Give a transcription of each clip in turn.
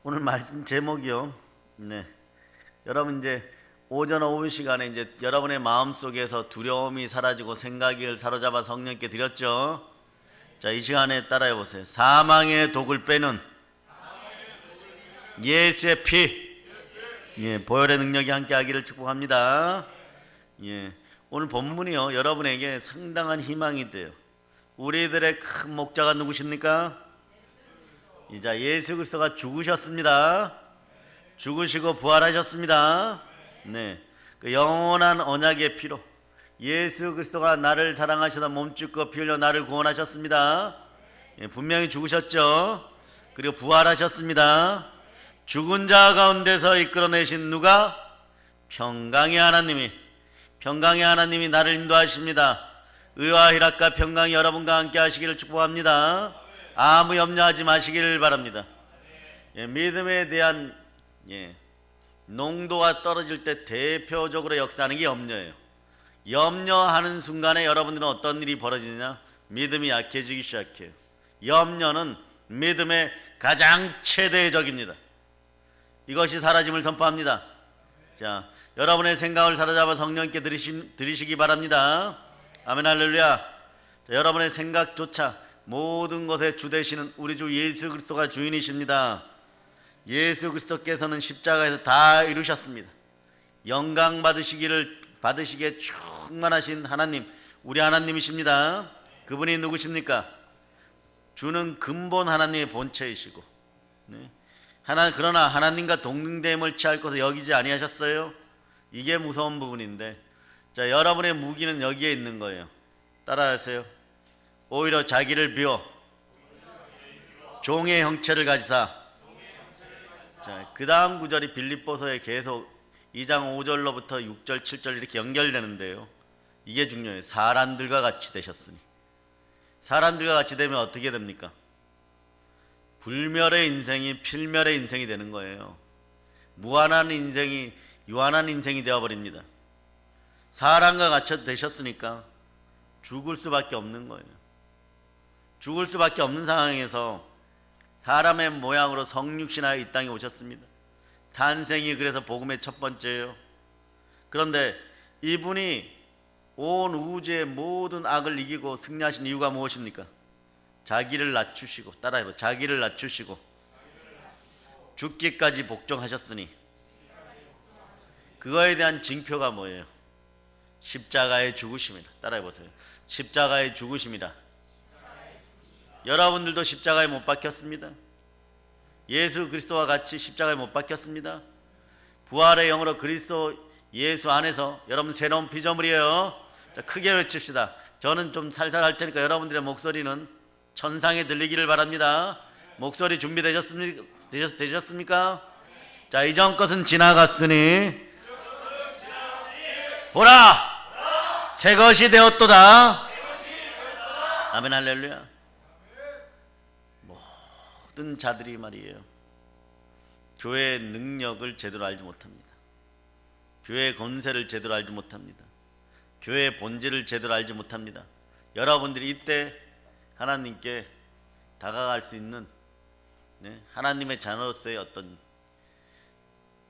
오늘 말씀 제목이요. 여러분 이제 오전 오후 시간에 이제 여러분의 마음 속에서 두려움이 사라지고 생각을 사로잡아 성령께 드렸죠. 자, 이 시간에 따라해 보세요. 사망의 독을 빼는 예수의 피, 보혈의 능력이 함께하기를 축복합니다. 오늘 본문이요, 여러분에게 상당한 희망이 돼요. 우리들의 큰 목자가 누구십니까? 이제 예수 그리스도가 죽으셨습니다. 죽으시고 부활하셨습니다. 그 영원한 언약의 피로 예수 그리스도가 나를 사랑하셔서 몸짓고 피 흘려 나를 구원하셨습니다. 분명히 죽으셨죠. 그리고 부활하셨습니다. 죽은 자 가운데서 이끌어내신 누가? 평강의 하나님이 나를 인도하십니다. 의와 희락과 평강이 여러분과 함께 하시기를 축복합니다. 아무 염려하지 마시기를 바랍니다. 믿음에 대한 농도가 떨어질 때 대표적으로 역사하는 게 염려예요. 염려하는 순간에 여러분들은 어떤 일이 벌어지느냐? 믿음이 약해지기 시작해요. 염려는 믿음의 가장 최대의 적입니다. 이것이 사라짐을 선포합니다. 자, 여러분의 생각을 사로잡아 성령께 드리시기 바랍니다. 아멘, 할렐루야. 자, 여러분의 생각조차 모든 것의 주 되시는 우리 주 예수 그리스도가 주인이십니다. 예수 그리스도께서는 십자가에서 다 이루셨습니다. 영광 받으시기에 충만하신 하나님, 우리 하나님이십니다. 그분이 누구십니까? 주는 근본 하나님의 본체이시고, 그러나 하나님과 동등됨을 취할 것을 여기지 아니하셨어요. 이게 무서운 부분인데, 자, 여러분의 무기는 여기에 있는 거예요. 따라하세요. 오히려 자기를 비워 종의 형체를 가지사. 자, 그 다음 구절이 빌립보서에 계속 2장 5절로부터 6절 7절 이렇게 연결되는데요, 이게 중요해요. 사람들과 같이 되셨으니. 사람들과 같이 되면 어떻게 됩니까? 불멸의 인생이 필멸의 인생이 되는 거예요. 무한한 인생이 유한한 인생이 되어버립니다. 사람과 같이 되셨으니까 죽을 수밖에 없는 거예요. 죽을 수밖에 없는 상황에서 사람의 모양으로 성육신하여 이 땅에 오셨습니다. 탄생이 그래서 복음의 첫 번째예요. 그런데 이분이 온 우주의 모든 악을 이기고 승리하신 이유가 무엇입니까? 자기를 낮추시고, 따라해봐. 자기를 낮추시고 죽기까지 복종하셨으니. 그거에 대한 징표가 뭐예요? 십자가의 죽으심이라. 따라해보세요. 십자가의 죽으심이라. 여러분들도 십자가에 못 박혔습니다. 예수 그리스도와 같이 십자가에 못 박혔습니다. 부활의 영으로 그리스도 예수 안에서 여러분 새로운 피조물이에요. 자, 크게 외칩시다. 저는 좀 살살 할 테니까 여러분들의 목소리는 천상에 들리기를 바랍니다. 목소리 준비되셨습니까? 자, 이전 것은 지나갔으니 보라, 새 것이 되었도다. 아멘, 할렐루야. 모든 자들이 말이에요, 교회의 능력을 제대로 알지 못합니다. 교회의 권세를 제대로 알지 못합니다. 교회의 본질을 제대로 알지 못합니다. 여러분들이 이때 하나님께 다가갈 수 있는 하나님의 자녀로서의 어떤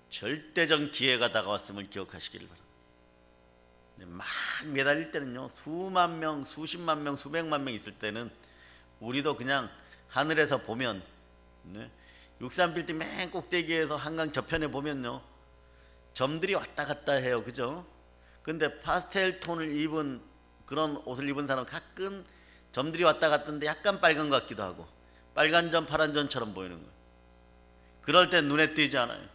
절대적 기회가 다가왔음을 기억하시기를 바랍니다. 막 매달릴 때는요, 수만 명, 수십만 명, 수백만 명 있을 때는 우리도 그냥 하늘에서 보면, 63빌딩 맨 꼭대기에서 한강 저편에 보면요, 점들이 왔다 갔다 해요. 그죠? 근데 파스텔 톤을 입은 그런 옷을 입은 사람은 가끔 점들이 왔다 갔던데 약간 빨간 것 같기도 하고, 빨간 점 파란 점처럼 보이는 거예요. 그럴 때 눈에 띄지 않아요.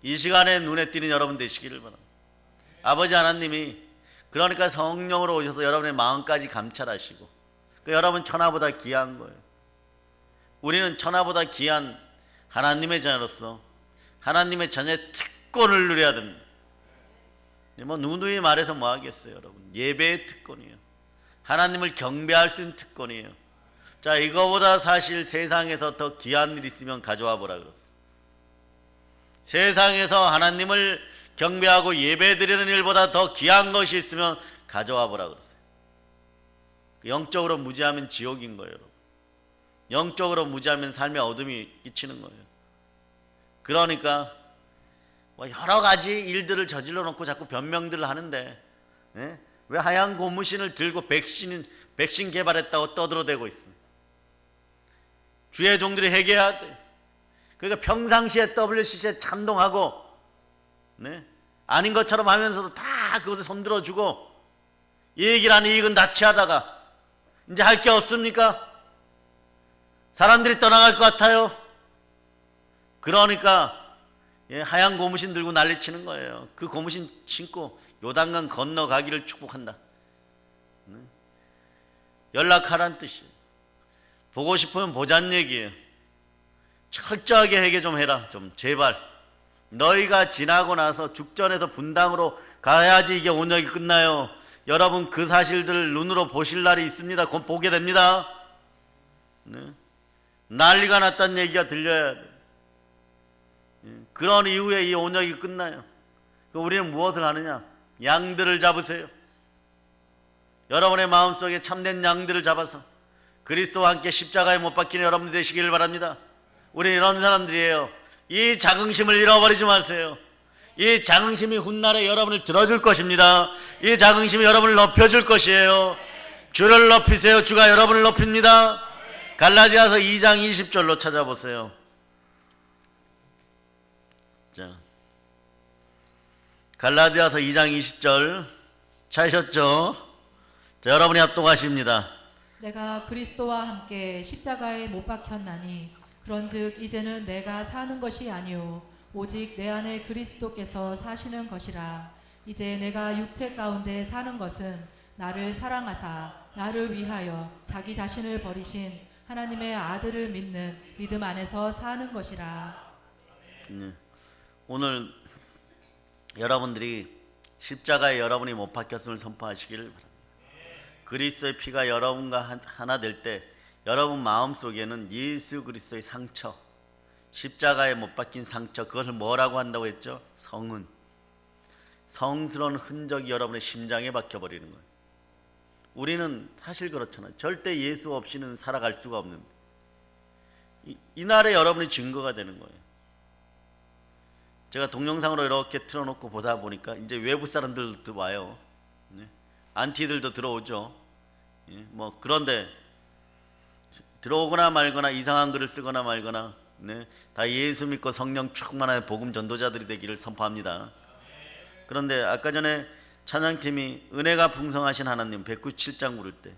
이 시간에 눈에 띄는 여러분 되시기를 바랍니다. 아버지 하나님이 그러니까 성령으로 오셔서 여러분의 마음까지 감찰하시고, 여러분 천하보다 귀한 거예요. 우리는 천하보다 귀한 하나님의 자녀로서 하나님의 자녀의 특권을 누려야 됩니다. 뭐 누누이 말해서 뭐 하겠어요, 여러분. 예배의 특권이에요. 하나님을 경배할 수 있는 특권이에요. 자, 이거보다 사실 세상에서 더 귀한 일 있으면 가져와 보라 그랬어요. 세상에서 하나님을 경배하고 예배드리는 일보다 더 귀한 것이 있으면 가져와 보라 그랬어요. 영적으로 무지하면 지옥인 거예요, 여러분. 영적으로 무지하면 삶에 어둠이 끼치는 거예요. 그러니까 뭐 여러 가지 일들을 저질러 놓고 자꾸 변명들을 하는데, 예? 왜 하얀 고무신을 들고 백신 개발했다고 떠들어대고 있어. 주의 종들이 회개해야 돼. 그러니까 평상시에 WCC에 찬동하고, 네? 아닌 것처럼 하면서도 다 그것을 손들어주고, 이익이란 이익은 납치하다가 이제 할 게 없습니까? 사람들이 떠나갈 것 같아요. 그러니까 하얀 고무신 들고 난리치는 거예요. 그 고무신 신고 요단강 건너가기를 축복한다. 연락하란 뜻이에요. 보고 싶으면 보자는 얘기예요. 철저하게 회개 좀 해라. 좀 제발. 너희가 지나고 나서 죽전에서 분당으로 가야지 이게 온역이 끝나요. 여러분 그 사실들을 눈으로 보실 날이 있습니다. 곧 보게 됩니다. 네? 난리가 났다는 얘기가 들려야 돼. 그런 이후에 이 온역이 끝나요. 우리는 무엇을 하느냐? 양들을 잡으세요. 여러분의 마음속에 참된 양들을 잡아서 그리스도와 함께 십자가에 못 박히는 여러분이 되시기를 바랍니다. 우리는 이런 사람들이에요. 이 자긍심을 잃어버리지 마세요. 이 자긍심이 훗날에 여러분을 들어줄 것입니다. 이 자긍심이 여러분을 높여줄 것이에요. 주를 높이세요. 주가 여러분을 높입니다. 갈라디아서 2장 20절로 찾아보세요. 자, 갈라디아서 2장 20절 찾으셨죠? 자, 여러분이 합독하십니다. 내가 그리스도와 함께 십자가에 못 박혔나니 그런즉 이제는 내가 사는 것이 아니요 오직 내 안에 그리스도께서 사시는 것이라. 이제 내가 육체 가운데 사는 것은 나를 사랑하사 나를 위하여 자기 자신을 버리신 하나님의 아들을 믿는 믿음 안에서 사는 것이라. 오늘 여러분들이 십자가에 여러분이 못 박혔음을 선포하시기를 바랍니다. 그리스도의 피가 여러분과 하나 될 때 여러분 마음속에는 예수 그리스도의 상처, 십자가에 못 박힌 상처, 그것을 뭐라고 한다고 했죠? 성은. 성스러운 흔적이 여러분의 심장에 박혀버리는 거예요. 우리는 사실 그렇잖아요. 절대 예수 없이는 살아갈 수가 없는, 이날에 여러분이 증거가 되는 거예요. 제가 동영상으로 이렇게 틀어놓고 보다 보니까 이제 외부 사람들도 와요. 안티들도 들어오죠. 뭐 그런데 들어오거나 말거나 이상한 글을 쓰거나 말거나, 다 예수 믿고 성령 충만한 복음 전도자들이 되기를 선포합니다. 그런데 아까 전에 찬양팀이 은혜가 풍성하신 하나님 197장 부를 때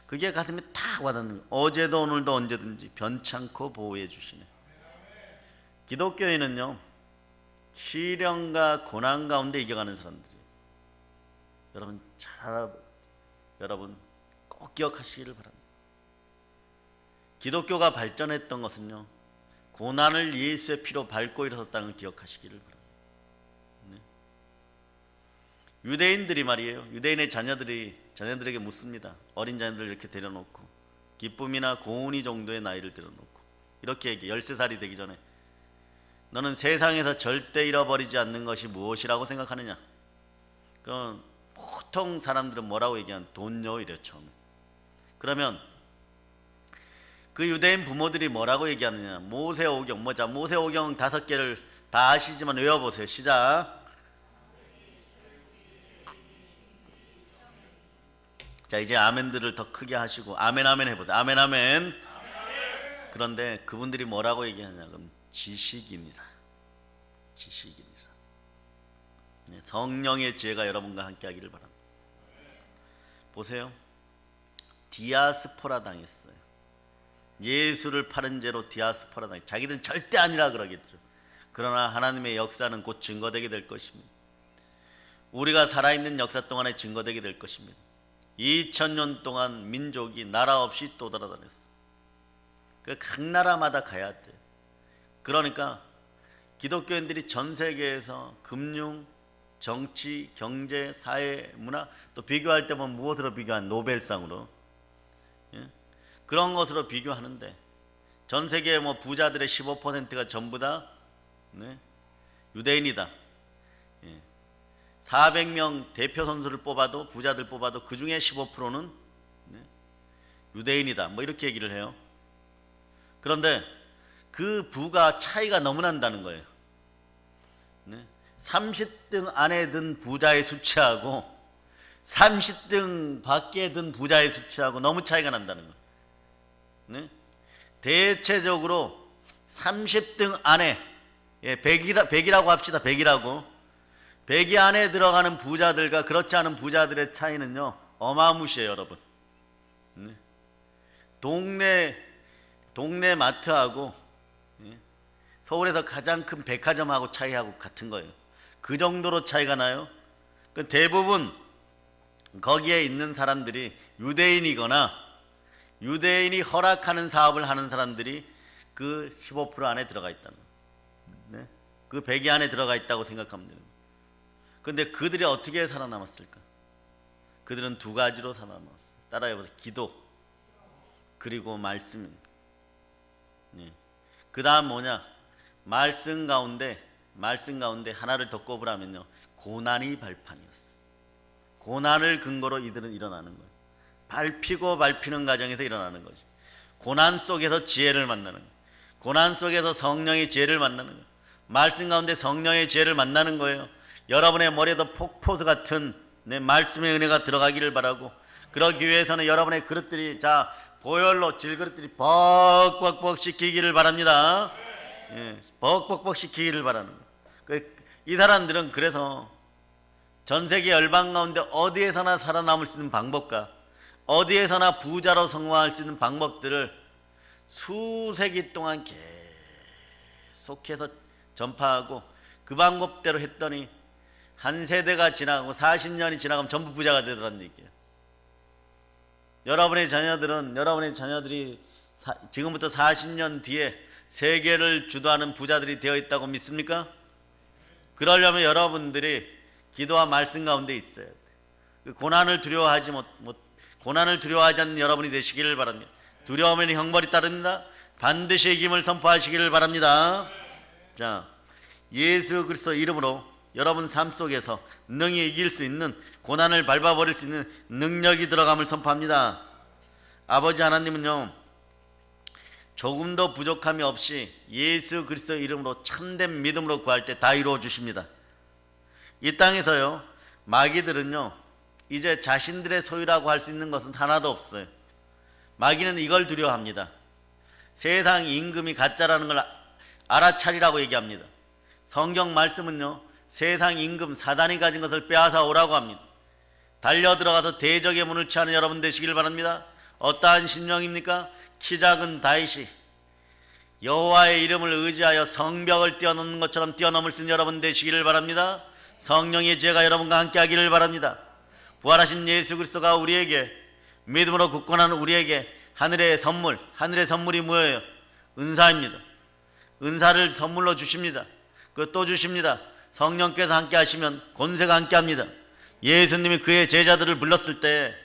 그게 가슴에 탁 와닿는 거예요. 어제도 오늘도 언제든지 변찮고 보호해 주시네. 기독교인은요, 시련과 고난 가운데 이겨가는 사람들이에요. 여러분 여러분 꼭 기억하시기를 바랍니다. 기독교가 발전했던 것은요, 고난을 예수의 피로 밟고 일어섰다는 걸 기억하시기를 바랍니다. 유대인들이 말이에요, 유대인의 자녀들에게 묻습니다. 어린 자녀들을 이렇게 데려놓고 기쁨이나 고운이 정도의 나이를 데려놓고 이렇게 얘기해. 13살이 되기 전에 너는 세상에서 절대 잃어버리지 않는 것이 무엇이라고 생각하느냐? 그럼 보통 사람들은 뭐라고 얘기하는? 돈요, 이래요 처음에. 그러면 그 유대인 부모들이 뭐라고 얘기하느냐? 모세오경, 모세오경 5개를 다 아시지만 외워보세요. 시작. 자, 이제 아멘들을 더 크게 하시고 아멘 아멘 해보세요. 아멘 아멘. 그런데 그분들이 뭐라고 얘기하냐? 그럼 지식이니라. 지식이니라. 성령의 지혜가 여러분과 함께 하기를 바랍니다. 보세요. 디아스포라 당했어요. 예수를 팔은 죄로 디아스포라 당했어요. 자기들은 절대 아니라 그러겠죠. 그러나 하나님의 역사는 곧 증거되게 될 것입니다. 우리가 살아있는 역사 동안에 증거되게 될 것입니다. 2000년 동안 민족이 나라 없이 또 돌아다녔어. 각 나라마다 가야 돼. 그러니까 기독교인들이 전 세계에서 금융, 정치, 경제, 사회, 문화, 또 비교할 때 보면 무엇으로 비교한? 노벨상으로, 그런 것으로 비교하는데 전 세계 뭐 부자들의 15%가 전부 다 유대인이다. 400명 대표 선수를 뽑아도, 부자들 뽑아도 그 중에 15%는 유대인이다. 뭐 이렇게 얘기를 해요. 그런데 그 부가 차이가 너무 난다는 거예요. 네? 30등 안에 든 부자의 수치하고 30등 밖에 든 부자의 수치하고 너무 차이가 난다는 거예요. 네? 대체적으로 30등 안에 100이라고 합시다. 100이라고 100이 안에 들어가는 부자들과 그렇지 않은 부자들의 차이는요 어마무시해요, 여러분. 네? 동네 마트하고 서울에서 가장 큰 백화점하고 차이하고 같은 거예요. 그 정도로 차이가 나요. 그 대부분 거기에 있는 사람들이 유대인이거나 유대인이 허락하는 사업을 하는 사람들이 그 15% 안에 들어가 있다는 거예요. 네? 그 100이 안에 들어가 있다고 생각하면 됩니다. 그런데 그들이 어떻게 살아남았을까? 그들은 두 가지로 살아남았어요. 따라해보세요. 기도 그리고 말씀. 네. 그 다음 뭐냐? 말씀 가운데 하나를 더 꼽으라면요, 고난이 발판이었어. 고난을 근거로 이들은 일어나는 거예요. 밟히고 밟히는 과정에서 일어나는 거죠. 고난 속에서 지혜를 만나는 거예요. 고난 속에서 성령의 지혜를 만나는 거예요. 말씀 가운데 성령의 지혜를 만나는 거예요. 여러분의 머리에도 폭포수 같은 말씀의 은혜가 들어가기를 바라고, 그러기 위해서는 여러분의 그릇들이 보혈로 질그릇들이 벅벅벅 시키기를 바랍니다. 벅벅벅 시키기를 바라는 거예요. 이 사람들은 그래서 전 세계 열방 가운데 어디에서나 살아남을 수 있는 방법과 어디에서나 부자로 성공할 수 있는 방법들을 수세기 동안 계속해서 전파하고 그 방법대로 했더니 한 세대가 지나고 40년이 지나가면 전부 부자가 되더라는 얘기예요. 여러분의 자녀들이 지금부터 40년 뒤에 세계를 주도하는 부자들이 되어 있다고 믿습니까? 그러려면 여러분들이 기도와 말씀 가운데 있어야 돼요. 고난을 두려워하지 않는 여러분이 되시기를 바랍니다. 두려움에는 형벌이 따릅니다. 반드시 이김을 선포하시기를 바랍니다. 자, 예수 그리스도 이름으로 여러분 삶 속에서 능히 이길 수 있는, 고난을 밟아버릴 수 있는 능력이 들어감을 선포합니다. 아버지 하나님은요, 조금도 부족함이 없이 예수 그리스도 이름으로 참된 믿음으로 구할 때 다 이루어 주십니다. 이 땅에서요, 마귀들은요 이제 자신들의 소유라고 할 수 있는 것은 하나도 없어요. 마귀는 이걸 두려워합니다. 세상 임금이 가짜라는 걸 알아차리라고 얘기합니다. 성경 말씀은요, 세상 임금 사단이 가진 것을 빼앗아 오라고 합니다. 달려 들어가서 대적의 문을 취하는 여러분 되시길 바랍니다. 어떠한 심령입니까? 키 작은 다윗이 여호와의 이름을 의지하여 성벽을 뛰어넘는 것처럼 뛰어넘을 수 있는 여러분 되시기를 바랍니다. 성령의 지혜가 여러분과 함께 하기를 바랍니다. 부활하신 예수 그리스도가 우리에게, 믿음으로 굳건한 우리에게 하늘의 선물이 뭐예요? 은사입니다. 은사를 선물로 주십니다. 또 주십니다. 성령께서 함께 하시면 권세가 함께 합니다. 예수님이 그의 제자들을 불렀을 때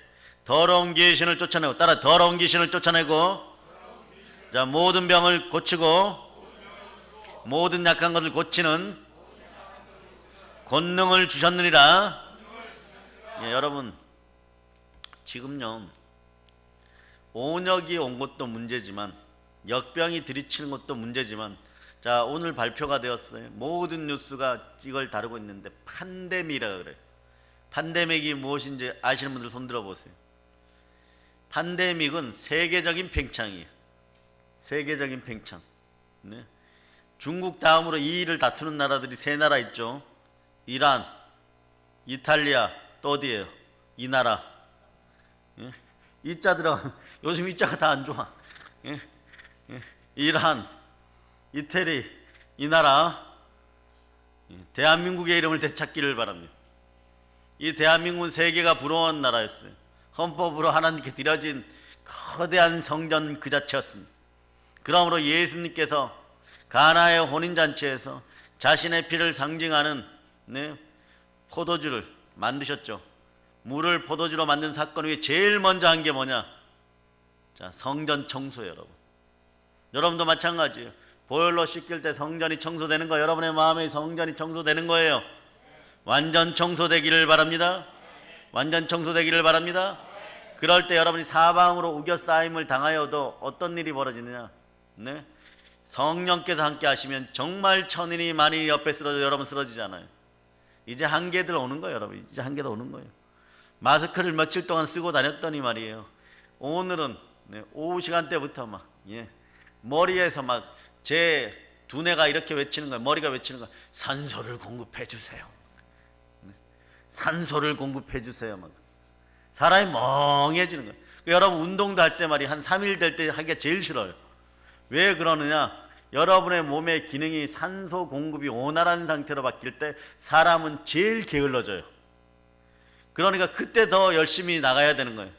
더러운 귀신을 쫓아내고, 더러운 귀신을 쫓아내고, 모든 병을 고치고 모든 약한 것을 고치는 권능을 주셨느니라. 여러분, 지금요 온역이 온 것도 문제지만, 역병이 들이치는 것도 문제지만, 오늘 발표가 되었어요. 모든 뉴스가 이걸 다루고 있는데 팬데믹이라고 그래요. 팬데믹이 무엇인지 아시는 분들 손 들어보세요. 팬데믹은 세계적인 팽창이에요. 세계적인 팽창. 네. 중국 다음으로 이 일을 다투는 나라들이 세 나라 있죠. 이란, 이탈리아, 또 어디예요? 이 나라. 예? 이자 들어가면 요즘 이자가 다 안 좋아. 예? 예? 이란, 이태리, 이 나라. 대한민국의 이름을 되찾기를 바랍니다. 이 대한민국은 세계가 부러워하는 나라였어요. 헌법으로 하나님께 드려진 거대한 성전 그 자체였습니다. 그러므로 예수님께서 가나의 혼인잔치에서 자신의 피를 상징하는 포도주를 만드셨죠. 물을 포도주로 만든 사건 위에 제일 먼저 한 게 뭐냐? 성전 청소예요, 여러분. 여러분도 마찬가지예요. 보혈로 씻길 때 성전이 청소되는 거, 여러분의 마음의 성전이 청소되는 거예요. 완전 청소되기를 바랍니다. 완전 청소되기를 바랍니다. 그럴 때 여러분이 사방으로 우겨싸임을 당하여도 어떤 일이 벌어지느냐? 성령께서 함께 하시면 정말 천인이 만인이 옆에 쓰러져 여러분 쓰러지지 않아요. 이제 한계들 오는 거예요, 여러분. 이제 한계도 오는 거예요. 마스크를 며칠 동안 쓰고 다녔더니 말이에요. 오늘은 오후 시간대부터 막 머리에서 막 제 두뇌가 이렇게 외치는 거예요. 머리가 외치는 거예요. 산소를 공급해 주세요. 산소를 공급해 주세요. 막 사람이 멍해지는 거예요. 여러분 운동도 할 때 말이 한 3일 될 때 하기가 제일 싫어요. 왜 그러느냐? 여러분의 몸의 기능이 산소 공급이 원활한 상태로 바뀔 때 사람은 제일 게을러져요. 그러니까 그때 더 열심히 나가야 되는 거예요.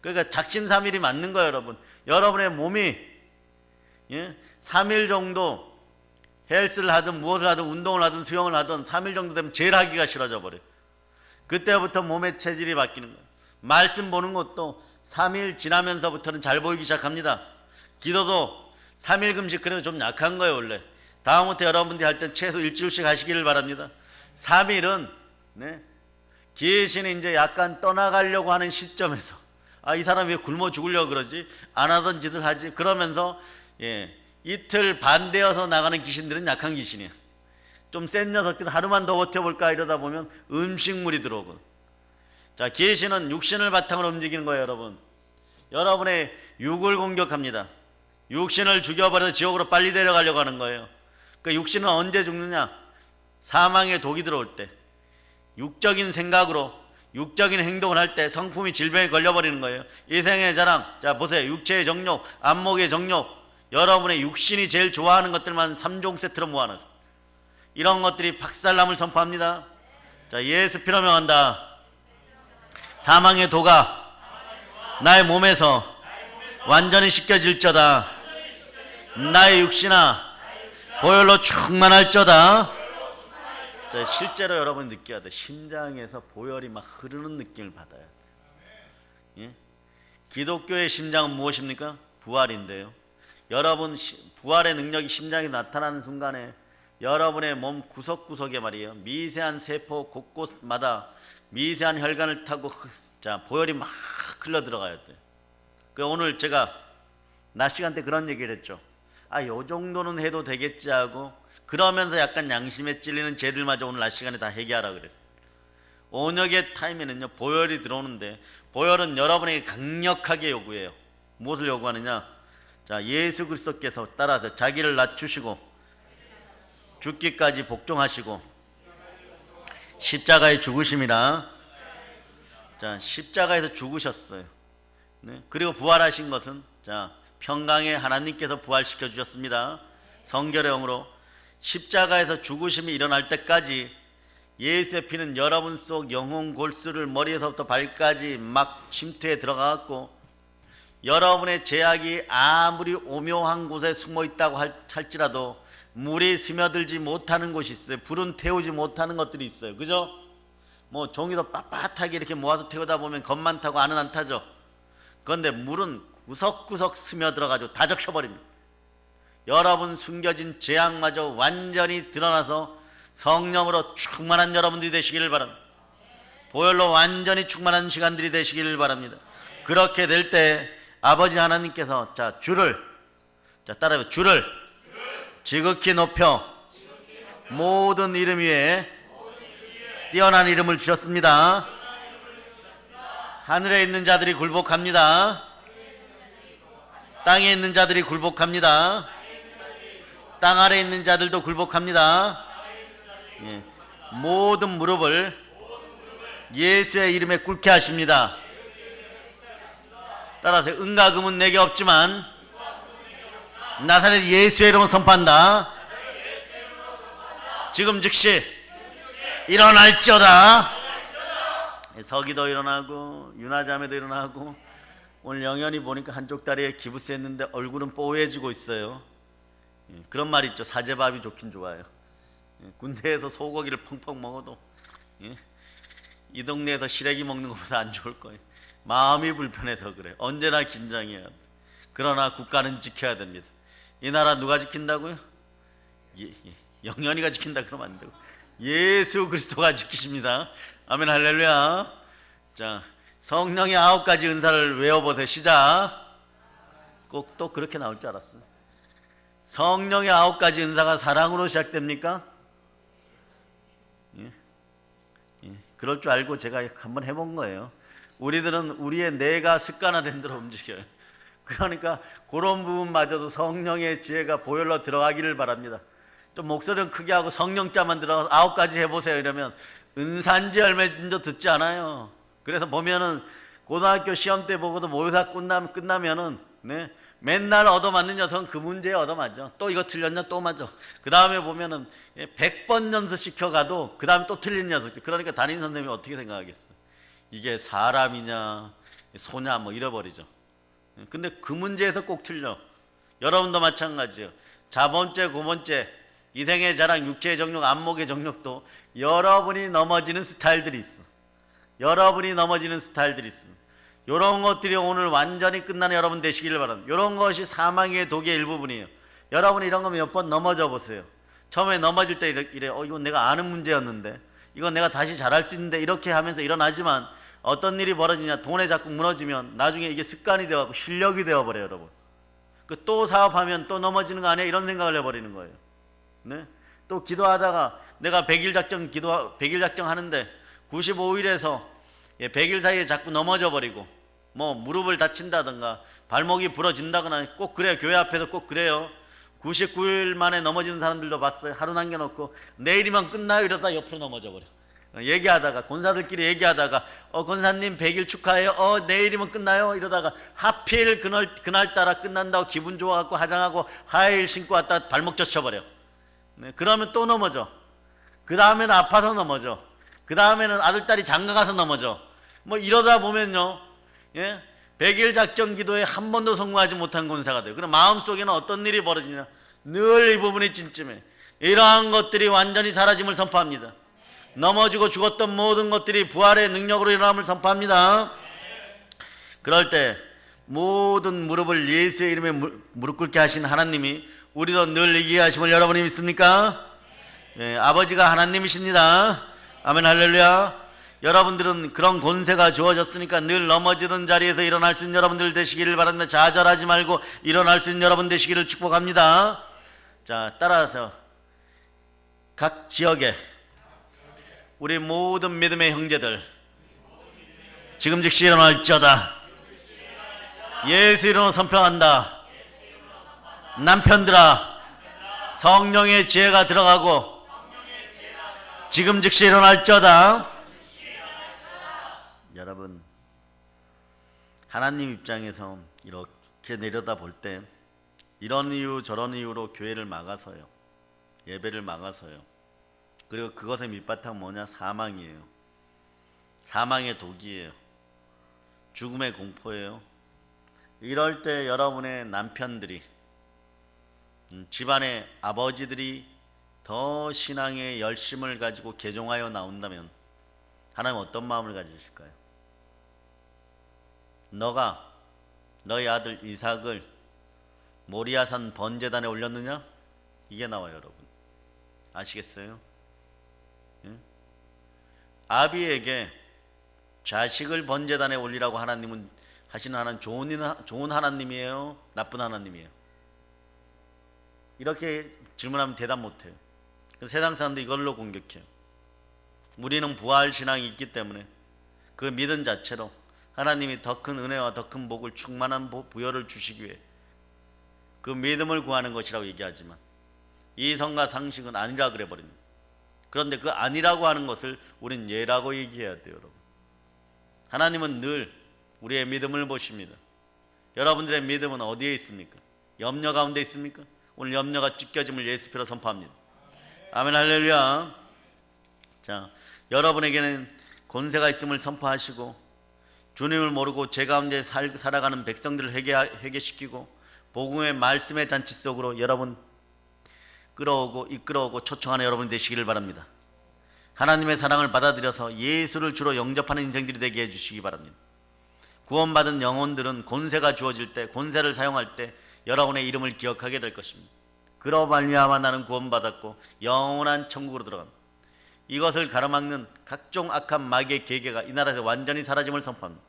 그러니까 작심삼일이 맞는 거예요, 여러분. 여러분의 몸이 3일 정도 헬스를 하든 무엇을 하든 운동을 하든 수영을 하든 3일 정도 되면 제일 하기가 싫어져 버려요. 그때부터 몸의 체질이 바뀌는 거예요. 말씀 보는 것도 3일 지나면서부터는 잘 보이기 시작합니다. 기도도 3일 금식 그래도 좀 약한 거예요, 원래. 다음부터 여러분들이 할 때 최소 일주일씩 하시기를 바랍니다. 3일은 귀신이 이제 약간 떠나가려고 하는 시점에서 이 사람이 왜 굶어 죽으려고 그러지? 안 하던 짓을 하지? 그러면서 이틀 반대여서 나가는 귀신들은 약한 귀신이에요. 좀 센 녀석들은 하루만 더 버텨볼까 이러다 보면 음식물이 들어오고. 자, 귀신은 육신을 바탕으로 움직이는 거예요, 여러분. 여러분의 육을 공격합니다. 육신을 죽여버려서 지옥으로 빨리 데려가려고 하는 거예요. 그 육신은 언제 죽느냐? 사망의 독이 들어올 때, 육적인 생각으로 육적인 행동을 할 때 성품이 질병에 걸려버리는 거예요. 이생의 자랑, 자 보세요. 육체의 정욕, 안목의 정욕, 여러분의 육신이 제일 좋아하는 것들만 3종 세트로 모아놨어요. 이런 것들이 박살남을 선포합니다. 자, 예수 피로 명한다. 사망의 도가 나의 몸에서 완전히 씻겨질저다. 나의 육신아 보혈로 충만할저다. 자, 실제로 여러분 느껴야 돼. 심장에서 보혈이 막 흐르는 느낌을 받아야 돼. 기독교의 심장은 무엇입니까? 부활인데요. 여러분 부활의 능력이 심장에 나타나는 순간에 여러분의 몸 구석구석에 말이에요. 미세한 세포 곳곳마다 미세한 혈관을 타고 자 보혈이 막 흘러 들어가야 돼요. 그 오늘 제가 낮 시간 때 그런 얘기를 했죠. 요 정도는 해도 되겠지 하고 그러면서 약간 양심에 찔리는 죄들마저 오늘 낮 시간에 다 해결하라 그랬어요. 온역의 타임에는요 보혈이 들어오는데 보혈은 여러분에게 강력하게 요구해요. 무엇을 요구하느냐? 자, 예수 그리스도께서 따라서 자기를 낮추시고 죽기까지 복종하시고 십자가에 죽으심이라. 자, 십자가에서 죽으셨어요. 그리고 부활하신 것은 자 평강의 하나님께서 부활시켜 주셨습니다. 성결의 영으로 십자가에서 죽으심이 일어날 때까지 예수의 피는 여러분 속 영혼 골수를 머리에서부터 발까지 막 침투해 들어가갖고 여러분의 죄악이 아무리 오묘한 곳에 숨어 있다고 할지라도 물이 스며들지 못하는 곳이 있어요. 불은 태우지 못하는 것들이 있어요. 그죠? 뭐 종이도 빳빳하게 이렇게 모아서 태우다 보면 겉만 타고 안은 안 타죠. 그런데 물은 구석구석 스며들어가지고 다 적셔버립니다. 여러분 숨겨진 죄악마저 완전히 드러나서 성령으로 충만한 여러분들이 되시기를 바랍니다. 보혈로 완전히 충만한 시간들이 되시기를 바랍니다. 그렇게 될 때 아버지 하나님께서 자 주를 자 따라해요. 주를 지극히 높여 모든 이름 위에 뛰어난 이름을 주셨습니다. 하늘에 있는 자들이 굴복합니다. 땅에 있는 자들이 굴복합니다. 땅 아래 있는 자들도 굴복합니다. 모든 무릎을 예수의 이름에 꿇게 하십니다. 따라서 은과 금은 내게 없지만 나사렛 예수의 이름을 선포한다. 지금 즉시 일어날지어다. 서기도 일어나고 유나자매도 일어나고 오늘 영연히 보니까 한쪽 다리에 기부스 했는데 얼굴은 뽀얘지고 있어요. 그런 말 있죠. 사제밥이 좋긴 좋아요. 군대에서 소고기를 펑펑 먹어도 이 동네에서 시래기 먹는 것보다 안 좋을 거예요. 마음이 불편해서 그래. 언제나 긴장해야 돼. 그러나 국가는 지켜야 됩니다. 이 나라 누가 지킨다고요? 영연이가 지킨다 그러면 안 되고 예수 그리스도가 지키십니다. 아멘 할렐루야. 자, 성령의 9가지 은사를 외워보세요. 시작. 꼭 또 그렇게 나올 줄 알았어. 성령의 9가지 은사가 사랑으로 시작됩니까? 예? 예. 그럴 줄 알고 제가 한번 해본 거예요. 우리들은 우리의 뇌가 습관화된 대로 움직여요. 그러니까 그런 부분마저도 성령의 지혜가 보혈로 들어가기를 바랍니다. 좀 목소리는 크게 하고 성령자만 들어가서 9가지 해보세요 이러면 은사인지 얼마인지 듣지 않아요. 그래서 보면은 고등학교 시험 때 보고도 모의고사 끝나면은 네, 맨날 얻어맞는 녀석은 그 문제에 얻어맞죠. 또 이거 틀렸냐 또 맞아. 그 다음에 보면은 100번 연습시켜가도 그 다음에 또 틀린 녀석들. 그러니까 담임 선생님이 어떻게 생각하겠어? 이게 사람이냐 소냐 뭐 잃어버리죠. 근데 그 문제에서 꼭 틀려. 여러분도 마찬가지예요. 자본죄, 고본죄, 이생의 자랑, 육체의 정욕, 안목의 정욕도 여러분이 넘어지는 스타일들이 있어. 여러분이 넘어지는 스타일들이 있어. 이런 것들이 오늘 완전히 끝나는 여러분 되시기를 바랍니다. 이런 것이 사망의 독의 일부분이에요. 여러분이 이런 거 몇 번 넘어져 보세요. 처음에 넘어질 때 이래 이건 내가 아는 문제였는데 이건 내가 다시 잘할 수 있는데 이렇게 하면서 일어나지만 어떤 일이 벌어지냐, 돈에 자꾸 무너지면 나중에 이게 습관이 되어갖고 실력이 되어버려요. 여러분 그 또 사업하면 또 넘어지는 거 아니야? 이런 생각을 해버리는 거예요. 네? 또 기도하다가 내가 100일 작정 하는데 95일에서 100일 사이에 자꾸 넘어져 버리고 뭐 무릎을 다친다든가 발목이 부러진다거나 꼭 그래요. 교회 앞에서 꼭 그래요. 99일 만에 넘어지는 사람들도 봤어요. 하루 남겨놓고 내일이면 끝나요 이러다 옆으로 넘어져 버려. 얘기하다가 권사들끼리 얘기하다가 권사님 100일 축하해요. 내일이면 끝나요 이러다가 하필 그날따라 끝난다고 기분 좋아갖고 화장하고 하이힐 신고 왔다 발목 젖혀버려. 네, 그러면 또 넘어져. 그 다음에는 아파서 넘어져. 그 다음에는 아들딸이 장가가서 넘어져. 뭐 이러다 보면요, 예? 100일 작정 기도에 한 번도 성공하지 못한 권사가 돼요. 그럼 마음속에는 어떤 일이 벌어지냐? 늘 이 부분이 찜찜해. 이러한 것들이 완전히 사라짐을 선포합니다. 넘어지고 죽었던 모든 것들이 부활의 능력으로 일어남을 선포합니다. 그럴 때 모든 무릎을 예수의 이름에 무릎 꿇게 하신 하나님이 우리도 늘 이기게 하심을 여러분이 믿습니까? 예, 아버지가 하나님이십니다. 아멘 할렐루야. 여러분들은 그런 권세가 주어졌으니까 늘 넘어지던 자리에서 일어날 수 있는 여러분들 되시기를 바랍니다. 좌절하지 말고 일어날 수 있는 여러분 되시기를 축복합니다. 자, 따라서 각 지역에 우리 모든 믿음의 형제들 지금 즉시 일어날지어다. 예수 이름으로 선포한다. 남편들아, 성령의 지혜가 들어가고 지금 즉시 일어날지어다. 여러분, 하나님 입장에서 이렇게 내려다 볼 때 이런 이유 저런 이유로 교회를 막아서요, 예배를 막아서요, 그리고 그것의 밑바탕 뭐냐? 사망이에요. 사망의 독이에요. 죽음의 공포예요. 이럴 때 여러분의 남편들이, 집안의 아버지들이 더 신앙의 열심을 가지고 개종하여 나온다면 하나님 어떤 마음을 가지실까요? 너가 너희 아들 이삭을 모리아산 번제단에 올렸느냐? 이게 나와요. 여러분 아시겠어요? 예? 아비에게 자식을 번제단에 올리라고 하나님은 하시는 하나님 좋은 하나님이에요? 나쁜 하나님이에요? 이렇게 질문하면 대답 못해요. 세상 사람들이 이걸로 공격해요. 우리는 부활신앙이 있기 때문에 그 믿음 자체로 하나님이 더 큰 은혜와 더 큰 복을 충만한 부여를 주시기 위해 그 믿음을 구하는 것이라고 얘기하지만 이성과 상식은 아니라 그래 버립니다. 그런데 그 아니라고 하는 것을 우린 예라고 얘기해야 돼요. 여러분, 하나님은 늘 우리의 믿음을 보십니다. 여러분들의 믿음은 어디에 있습니까? 염려 가운데 있습니까? 오늘 염려가 찢겨짐을 예수피로 선포합니다. 아멘 할렐루야. 자, 여러분에게는 권세가 있음을 선포하시고 주님을 모르고 죄 가운데 살아가는 백성들을 회개시키고 복음의 말씀의 잔치 속으로 여러분 끌어오고 이끌어오고 초청하는 여러분 되시기를 바랍니다. 하나님의 사랑을 받아들여서 예수를 주로 영접하는 인생들이 되게 해주시기 바랍니다. 구원받은 영혼들은 권세가 주어질 때, 권세를 사용할 때 여러분의 이름을 기억하게 될 것입니다. 그러 말미암아 나는 구원받았고 영원한 천국으로 들어갑니다. 이것을 가로막는 각종 악한 마귀의 계계가 이 나라에서 완전히 사라짐을 선포합니다.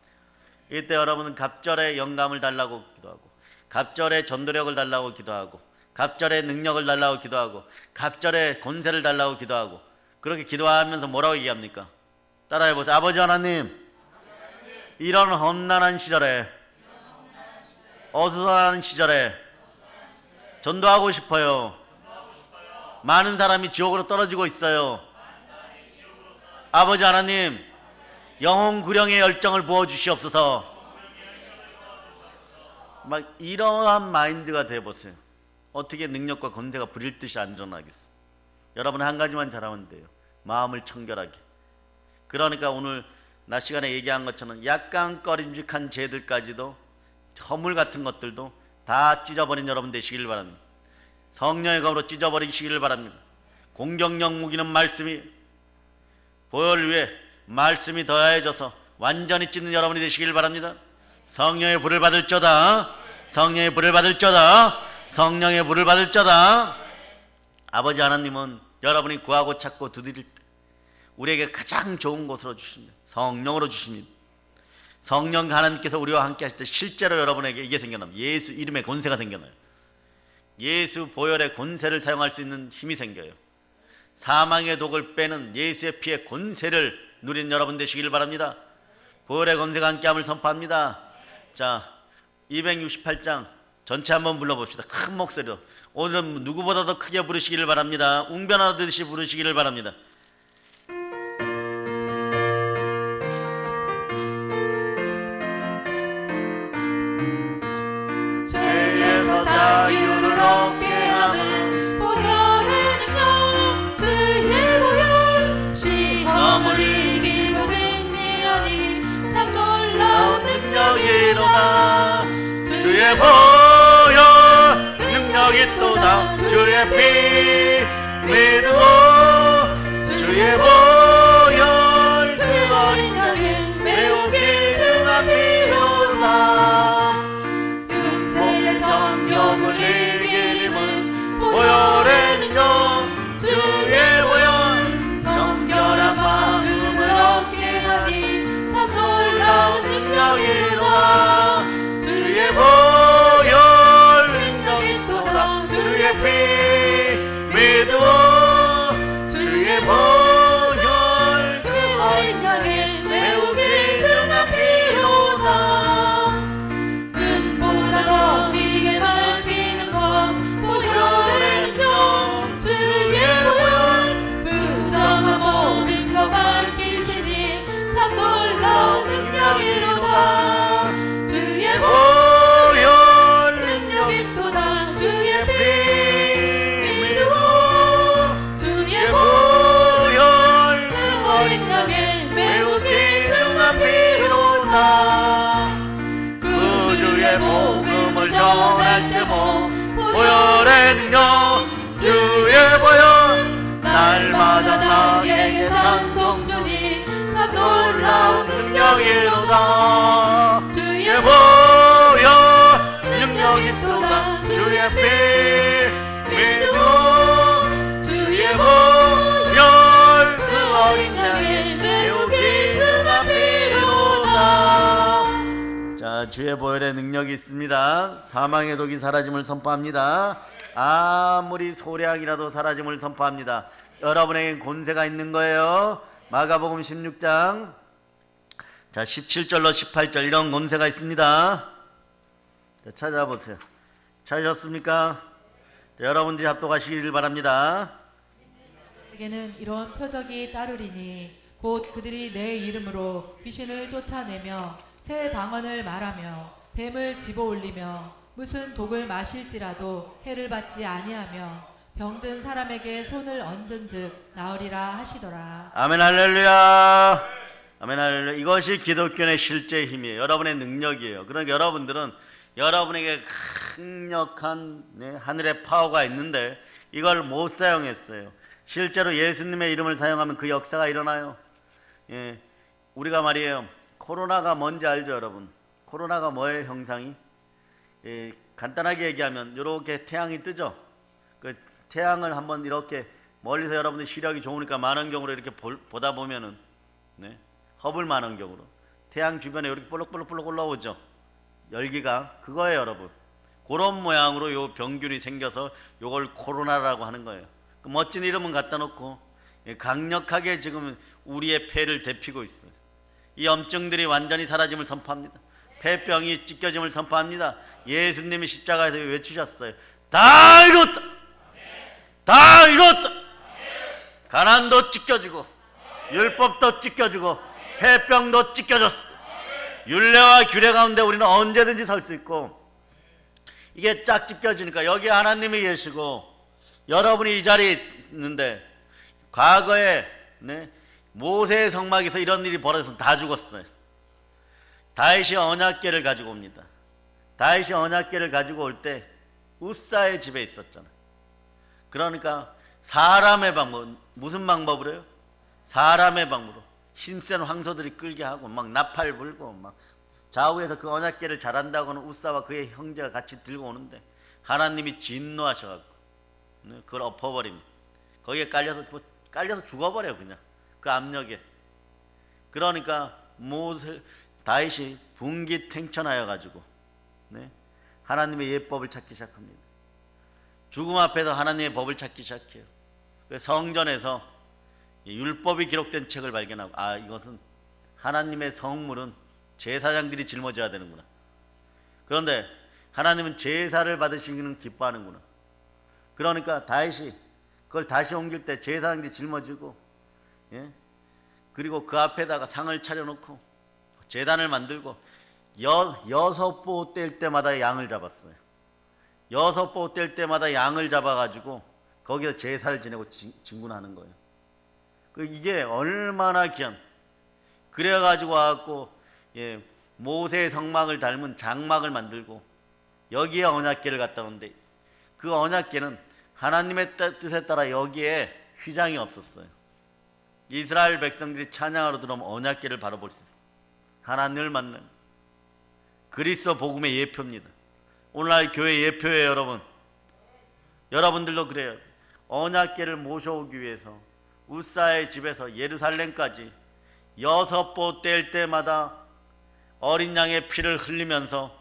이때 여러분은 갑절의 영감을 달라고 기도하고 갑절의 전도력을 달라고 기도하고 갑절의 능력을 달라고 기도하고 갑절의 권세를 달라고 기도하고 그렇게 기도하면서 뭐라고 얘기합니까? 따라해보세요. 아버지 하나님, 이런 험난한 시절에 어수선한 시절에 전도하고 싶어요. 많은 사람이 지옥으로 떨어지고 있어요. 아버지 하나님, 영혼 구령의 열정을 부어주시옵소서. 막 이러한 마인드가 돼보세요. 어떻게 능력과 권세가 부릴 듯이 안 일어나겠어. 여러분 한 가지만 잘하면 돼요. 마음을 청결하게. 그러니까 오늘 낮 시간에 얘기한 것처럼 약간 꺼림직한 죄들까지도, 허물 같은 것들도 다 찢어버린 여러분 되시길 바랍니다. 성령의 검으로 찢어버리시기를 바랍니다. 공격력 무기는 말씀이, 보혈 위에 말씀이 더해져서 완전히 찢는 여러분이 되시길 바랍니다. 성령의 불을 받을저다. 성령의 불을 받을저다. 성령의 불을 받을저다. 아버지 하나님은 여러분이 구하고 찾고 두드릴 때 우리에게 가장 좋은 곳으로 주십니다. 성령으로 주십니다. 성령 하나님께서 우리와 함께 하실 때 실제로 여러분에게 이게 생겨납니다. 예수 이름의 권세가 생겨나요. 예수 보혈의 권세를 사용할 수 있는 힘이 생겨요. 사망의 독을 빼는 예수의 피의 권세를 누린 여러분 되시길 바랍니다. 보혈의 권세가 함께함을 선포합니다. 자, 268장 전체 한번 불러봅시다. 큰 목소리로. 오늘은 누구보다도 크게 부르시기를 바랍니다. 웅변하듯이 부르시기를 바랍니다. 죄에서 자유를 얻게 하는 보혈의 능력, 주의 보혈, 시험을 이기고 승리하니 참 놀라운 능력이로다. 주의 보혈 능력이 또다. 주의 피 믿고 주의 보혈 그 어린 양의 매우 귀중한 피로다. 육체의 정욕을 이기림은 보혈의 능력. 주의 보혈 정결한 마음을 얻게 하니 참 놀라운 능력이로다. 주의 보혈 능력이 또다. 주의 피 믿어 주의 보혈 그 어린 양의 매우 귀중한 피로다. 금보다 더 이게 밝히는 것 보혈의 능력, 주의 보혈 부정한 모든 것 밝히시니 참 놀라운 능력이로다. 주의 보혈 능력이 또다. 주의 피 믿어 주의 보혈 그 어린 양의 매우 귀중한 피로다. 구주의 복음을 전할 때모 보혈의 능력. 주의 보혈 날마다 나에게 찬송 주니 참 놀라운 능력이로다. 주의 주의 보혈 능력이 또다. 주의 피 믿어 주의 보혈 그 어린 양의 매우 귀중한 피로다. 자, 주의 보혈의 능력이 있습니다. 사망의 독이 사라짐을 선포합니다. 아무리 소량이라도 사라짐을 선포합니다. 여러분에겐 권세가 있는 거예요. 마가복음 16장 자 17절로 18절 이런 권세가 있습니다. 자, 찾아보세요. 찾으셨습니까? 자, 여러분들이 합독하시기를 바랍니다. 에게는 이런 표적이 따르리니 곧 그들이 내 이름으로 귀신을 쫓아내며 새 방언을 말하며 뱀을 집어올리며 무슨 독을 마실지라도 해를 받지 아니하며 병든 사람에게 손을 얹은즉 나으리라 하시더라. 아멘 할렐루야. 아멘 할렐루야. 이것이 기독교의 실제 힘이에요. 여러분의 능력이에요. 그러니까 여러분들은 여러분에게 강력한 하늘의 파워가 있는데 이걸 못 사용했어요. 실제로 예수님의 이름을 사용하면 그 역사가 일어나요. 예, 우리가 말이에요. 코로나가 뭔지 알죠, 여러분? 코로나가 뭐예요, 형상이? 예, 간단하게 얘기하면 이렇게 태양이 뜨죠. 그 태양을 한번 이렇게 멀리서 여러분들 시력이 좋으니까 망원경으로 이렇게 보다 보면은 네, 허블 망원경으로 태양 주변에 이렇게 볼록볼록 올라오죠. 열기가 그거예요, 여러분. 그런 모양으로 요 병균이 생겨서 요걸 코로나라고 하는 거예요. 그 멋진 이름은 갖다 놓고 강력하게 지금 우리의 폐를 데피고 있어요. 이 염증들이 완전히 사라짐을 선포합니다. 폐병이 찢겨짐을 선포합니다. 예수님이 십자가에서 외치셨어요. 다 이뤘다. 다 이뤘다. 가난도 찢겨지고 율법도 찢겨지고 폐병도 찢겨졌어. 율례와 규례 가운데 우리는 언제든지 설 수 있고, 이게 쫙 찢겨지니까 여기 하나님이 계시고 여러분이 이 자리에 있는데, 과거에 모세의 성막에서 이런 일이 벌어져서 다 죽었어요. 다윗이 언약궤를 가지고 옵니다. 다윗이 언약궤를 가지고 올 때 우사의 집에 있었잖아요. 그러니까 사람의 방법, 무슨 방법으로 해요? 사람의 방법으로 힘센 황소들이 끌게 하고 막 나팔 불고 막 좌우에서 그 언약궤를 잘한다고는 우사와 그의 형제가 같이 들고 오는데 하나님이 진노하셔갖고 그걸 엎어버립니다. 거기에 깔려서 죽어버려요. 그냥 그 압력에. 그러니까 다윗이 분기탱천하여 가지고 하나님의 예법을 찾기 시작합니다. 죽음 앞에서 하나님의 법을 찾기 시작해요. 성전에서 율법이 기록된 책을 발견하고, 아, 이것은 하나님의 성물은 제사장들이 짊어져야 되는구나. 그런데 하나님은 제사를 받으시기는 기뻐하는구나. 그러니까 다윗이 그걸 다시 옮길 때 제사장들이 짊어지고, 그리고 그 앞에다가 상을 차려놓고 제단을 만들고 6보 뗄 때마다 양을 잡았어요. 6보 뗄 때마다 양을 잡아가지고 거기서 제사를 지내고 진군하는 거예요. 이게 얼마나 귀한. 그래가지고 와갖고 모세의 성막을 닮은 장막을 만들고 여기에 언약궤를 갖다 놓는데, 그 언약궤는 하나님의 뜻에 따라 여기에 휘장이 없었어요. 이스라엘 백성들이 찬양하러 들어오면 언약궤를 바로 볼 수 있어요. 하나님을 만나는 그리스도 복음의 예표입니다. 오늘날 교회 예표예요. 여러분들도 그래요. 언약궤를 모셔오기 위해서 우사의 집에서 예루살렘까지 6보 뗄 때마다 어린 양의 피를 흘리면서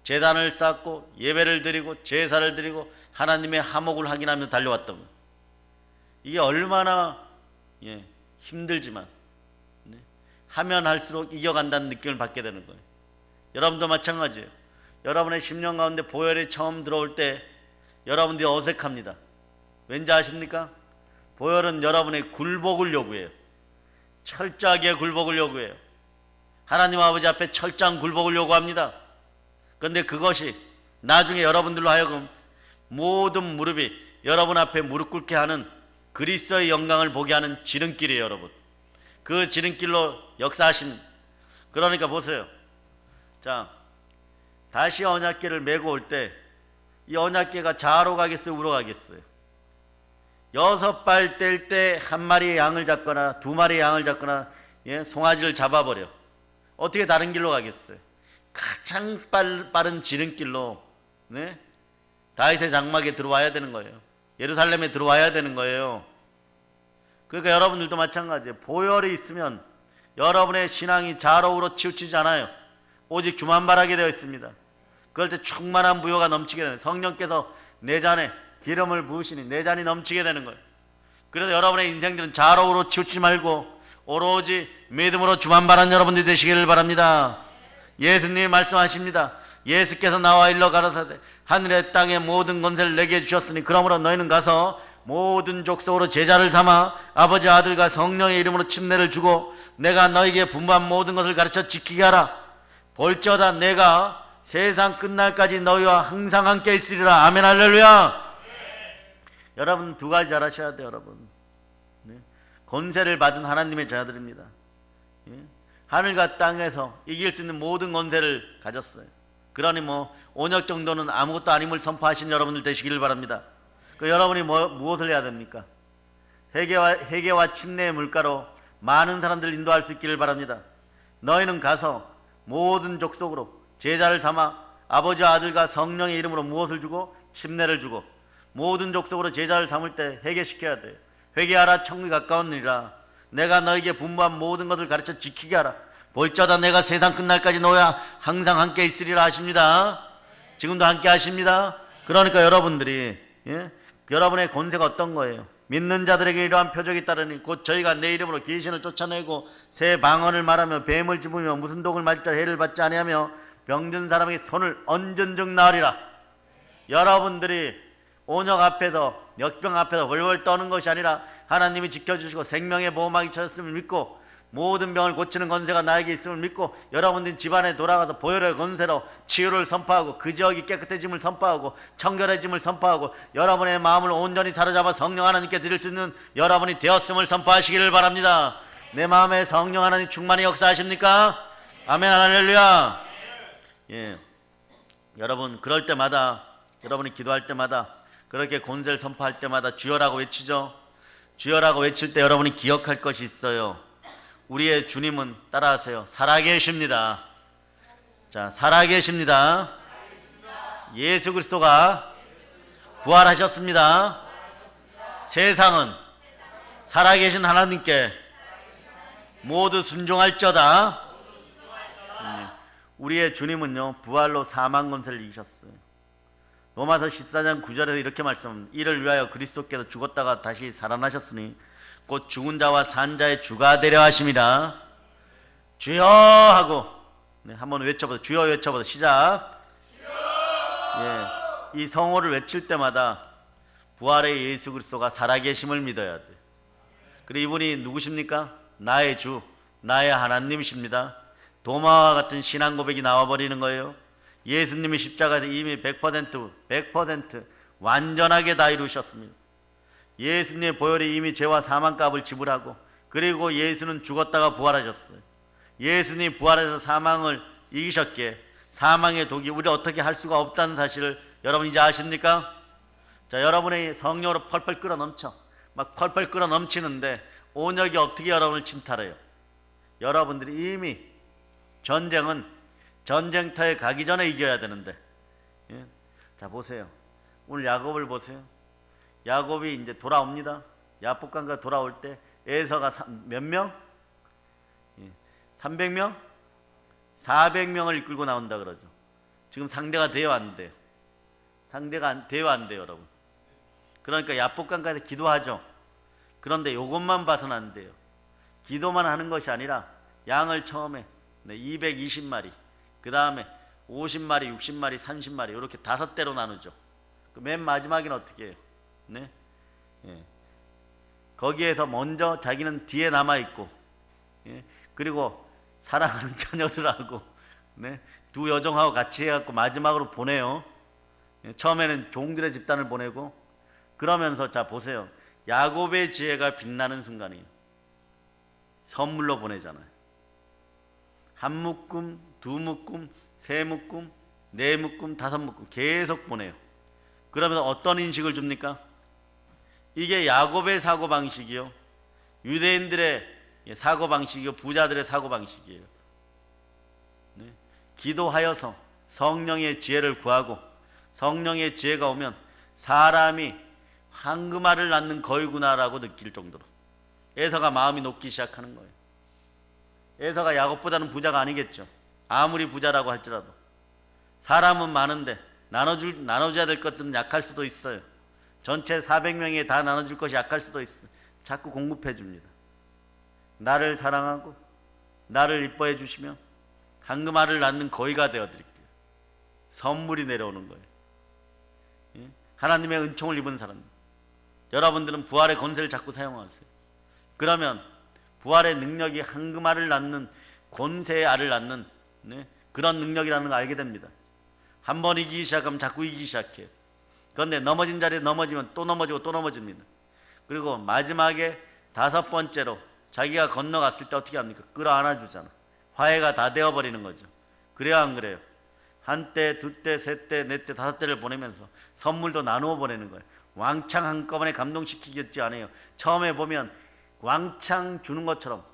제단을 쌓고 예배를 드리고 제사를 드리고 하나님의 하목을 확인하면서 달려왔던 거예요. 이게 얼마나 힘들지만 하면 할수록 이겨간다는 느낌을 받게 되는 거예요. 여러분도 마찬가지예요. 여러분의 10년 가운데 보혈이 처음 들어올 때 여러분들이 어색합니다. 왠지 아십니까? 보혈은 여러분의 굴복을 요구해요. 철저하게 굴복을 요구해요. 하나님 아버지 앞에 철저한 굴복을 요구합니다. 그런데 그것이 나중에 여러분들로 하여금 모든 무릎이 여러분 앞에 무릎 꿇게 하는 그리스도의 영광을 보게 하는 지름길이에요. 여러분, 그 지름길로 역사하십니다. 그러니까 보세요. 자, 다시 언약궤를 메고 올 때 이 언약궤가 좌로 가겠어요, 우로 가겠어요? 6발 뗄 때 한 마리의 양을 잡거나 두 마리의 양을 잡거나 송아지를 잡아버려. 어떻게 다른 길로 가겠어요? 가장 빠른 지름길로 다윗의 장막에 들어와야 되는 거예요. 예루살렘에 들어와야 되는 거예요. 그러니까 여러분들도 마찬가지예요. 보혈이 있으면 여러분의 신앙이 좌로 우로 치우치지 않아요. 오직 주만바라게 되어 있습니다. 그럴 때 충만한 부요가 넘치게 되는, 성령께서 내 잔에 기름을 부으시니 내 잔이 넘치게 되는 거예요. 그래서 여러분의 인생들은 좌로 우로 치우치지 말고 오로지 믿음으로 주만바라는 여러분들이 되시기를 바랍니다. 예수님이 말씀하십니다. 예수께서 나와 일러 가라사대 하늘의 땅의 모든 권세를 내게 주셨으니 그러므로 너희는 가서 모든 족속으로 제자를 삼아 아버지 아들과 성령의 이름으로 침례를 주고 내가 너희에게 분부한 모든 것을 가르쳐 지키게 하라. 볼지어다 내가 세상 끝날까지 너희와 항상 함께 있으리라. 아멘 할렐루야. 여러분 두 가지 잘 하셔야 돼요. 여러분 권세를 받은 하나님의 자들입니다. 하늘과 땅에서 이길 수 있는 모든 권세를 가졌어요. 그러니 온역 정도는 아무것도 아님을 선포하신 여러분들 되시기를 바랍니다. 여러분이 무엇을 해야 됩니까? 회개와 침례의 물가로 많은 사람들을 인도할 수 있기를 바랍니다. 너희는 가서 모든 족속으로 제자를 삼아 아버지와 아들과 성령의 이름으로 무엇을 주고 침례를 주고 모든 족속으로 제자를 삼을 때 회개시켜야 돼요. 회개하라 천국이 가까우니라. 내가 너에게 분부한 모든 것을 가르쳐 지키게 하라. 볼지어다 내가 세상 끝날까지 너희와 항상 함께 있으리라 하십니다. 지금도 함께 하십니다. 그러니까 여러분들이 여러분의 권세가 어떤 거예요? 믿는 자들에게 이러한 표적이 따르니 곧 저희가 내 이름으로 귀신을 쫓아내고 새 방언을 말하며 뱀을 집으며 무슨 독을 말자 해를 받지 아니하며 병든 사람에게 손을 얹은 즉 나으리라. 여러분들이 온역 앞에서 역병 앞에서 벌벌 떠는 것이 아니라 하나님이 지켜주시고 생명의 보호막이 쳐졌음을 믿고 모든 병을 고치는 권세가 나에게 있음을 믿고 여러분들이 집안에 돌아가서 보혈의 권세로 치유를 선포하고 그 지역이 깨끗해짐을 선포하고 청결해짐을 선포하고 여러분의 마음을 온전히 사로잡아 성령 하나님께 드릴 수 있는 여러분이 되었음을 선포하시기를 바랍니다. 내 마음에 성령 하나님 충만히 역사하십니까? 아멘. 할렐루야. 여러분 그럴 때마다 여러분이 기도할 때마다 그렇게 권세를 선포할 때마다 주여라고 외치죠. 주여라고 외칠 때 여러분이 기억할 것이 있어요. 우리의 주님은 따라하세요. 살아계십니다. 자, 살아계십니다. 예수 그리스도가 부활하셨습니다. 세상은 살아계신 하나님께 모두 순종할지어다. 우리의 주님은요 부활로 사망 권세를 이기셨어요. 로마서 14장 9절에서 이렇게 말씀합니다. 이를 위하여 그리스도께서 죽었다가 다시 살아나셨으니 곧 죽은 자와 산 자의 주가 되려 하심이라. 주여 하고 한번 외쳐보자. 주여 외쳐보자. 시작. 이 성호를 외칠 때마다 부활의 예수 그리스도가 살아계심을 믿어야 돼. 그리고 이분이 누구십니까? 나의 주, 나의 하나님이십니다. 도마와 같은 신앙 고백이 나와버리는 거예요. 예수님이 십자가에 이미 100% 완전하게 다 이루셨습니다. 예수님의 보혈이 이미 죄와 사망값을 지불하고 그리고 예수는 죽었다가 부활하셨어요. 예수님이 부활해서 사망을 이기셨기에 사망의 독이 우리 어떻게 할 수가 없다는 사실을 여러분 이제 아십니까? 자, 여러분의 성령으로 펄펄 끓어 넘쳐 막 펄펄 끓어 넘치는데 온역이 어떻게 여러분을 침탈해요? 여러분들이 이미 전쟁은 전쟁터에 가기 전에 이겨야 되는데 자 보세요. 오늘 야곱을 보세요. 야곱이 이제 돌아옵니다. 야복강가 돌아올 때 에서가 몇 명? 300명? 400명을 이끌고 나온다 그러죠. 지금 상대가 돼요 안 돼요? 상대가 돼요 안 돼요 여러분? 그러니까 야복강가에서 기도하죠. 그런데 이것만 봐서는 안 돼요. 기도만 하는 것이 아니라 양을 처음에 220마리 그 다음에 50마리, 60마리, 30마리 이렇게 5대로 나누죠. 맨 마지막에는 어떻게 해요? 거기에서 먼저 자기는 뒤에 남아있고 그리고 사랑하는 처녀들하고 두 여종하고 같이 해갖고 마지막으로 보내요. 처음에는 종들의 집단을 보내고 그러면서 자 보세요. 야곱의 지혜가 빛나는 순간이에요. 선물로 보내잖아요. 한 묶음, 두 묶음, 세 묶음, 네 묶음, 5묶음 계속 보내요. 그러면서 어떤 인식을 줍니까? 이게 야곱의 사고방식이요, 유대인들의 사고방식이요, 부자들의 사고방식이에요. 기도하여서 성령의 지혜를 구하고 성령의 지혜가 오면 사람이 황금알을 낳는 거이구나라고 느낄 정도로 에서가 마음이 녹기 시작하는 거예요. 에서가 야곱보다는 부자가 아니겠죠. 아무리 부자라고 할지라도 사람은 많은데 나눠줘야 될 것들은 약할 수도 있어요. 전체 400명에 다 나눠줄 것이 약할 수도 있어요. 자꾸 공급해 줍니다. 나를 사랑하고 나를 이뻐해 주시면 황금알을 낳는 거위가 되어드릴게요. 선물이 내려오는 거예요. 하나님의 은총을 입은 사람, 여러분들은 부활의 권세를 자꾸 사용하세요. 그러면 부활의 능력이 황금알을 낳는 권세의 알을 낳는 그런 능력이라는 걸 알게 됩니다. 한 번 이기기 시작하면 자꾸 이기기 시작해요. 그런데 넘어진 자리에 넘어지면 또 넘어지고 또 넘어집니다. 그리고 마지막에 5번째로 자기가 건너갔을 때 어떻게 합니까? 끌어안아 주잖아. 화해가 다 되어버리는 거죠. 그래요 안 그래요? 한 대, 두 대, 세 대, 네 대, 5대를 보내면서 선물도 나누어 보내는 거예요. 왕창 한꺼번에 감동시키겠지 않아요. 처음에 보면 왕창 주는 것처럼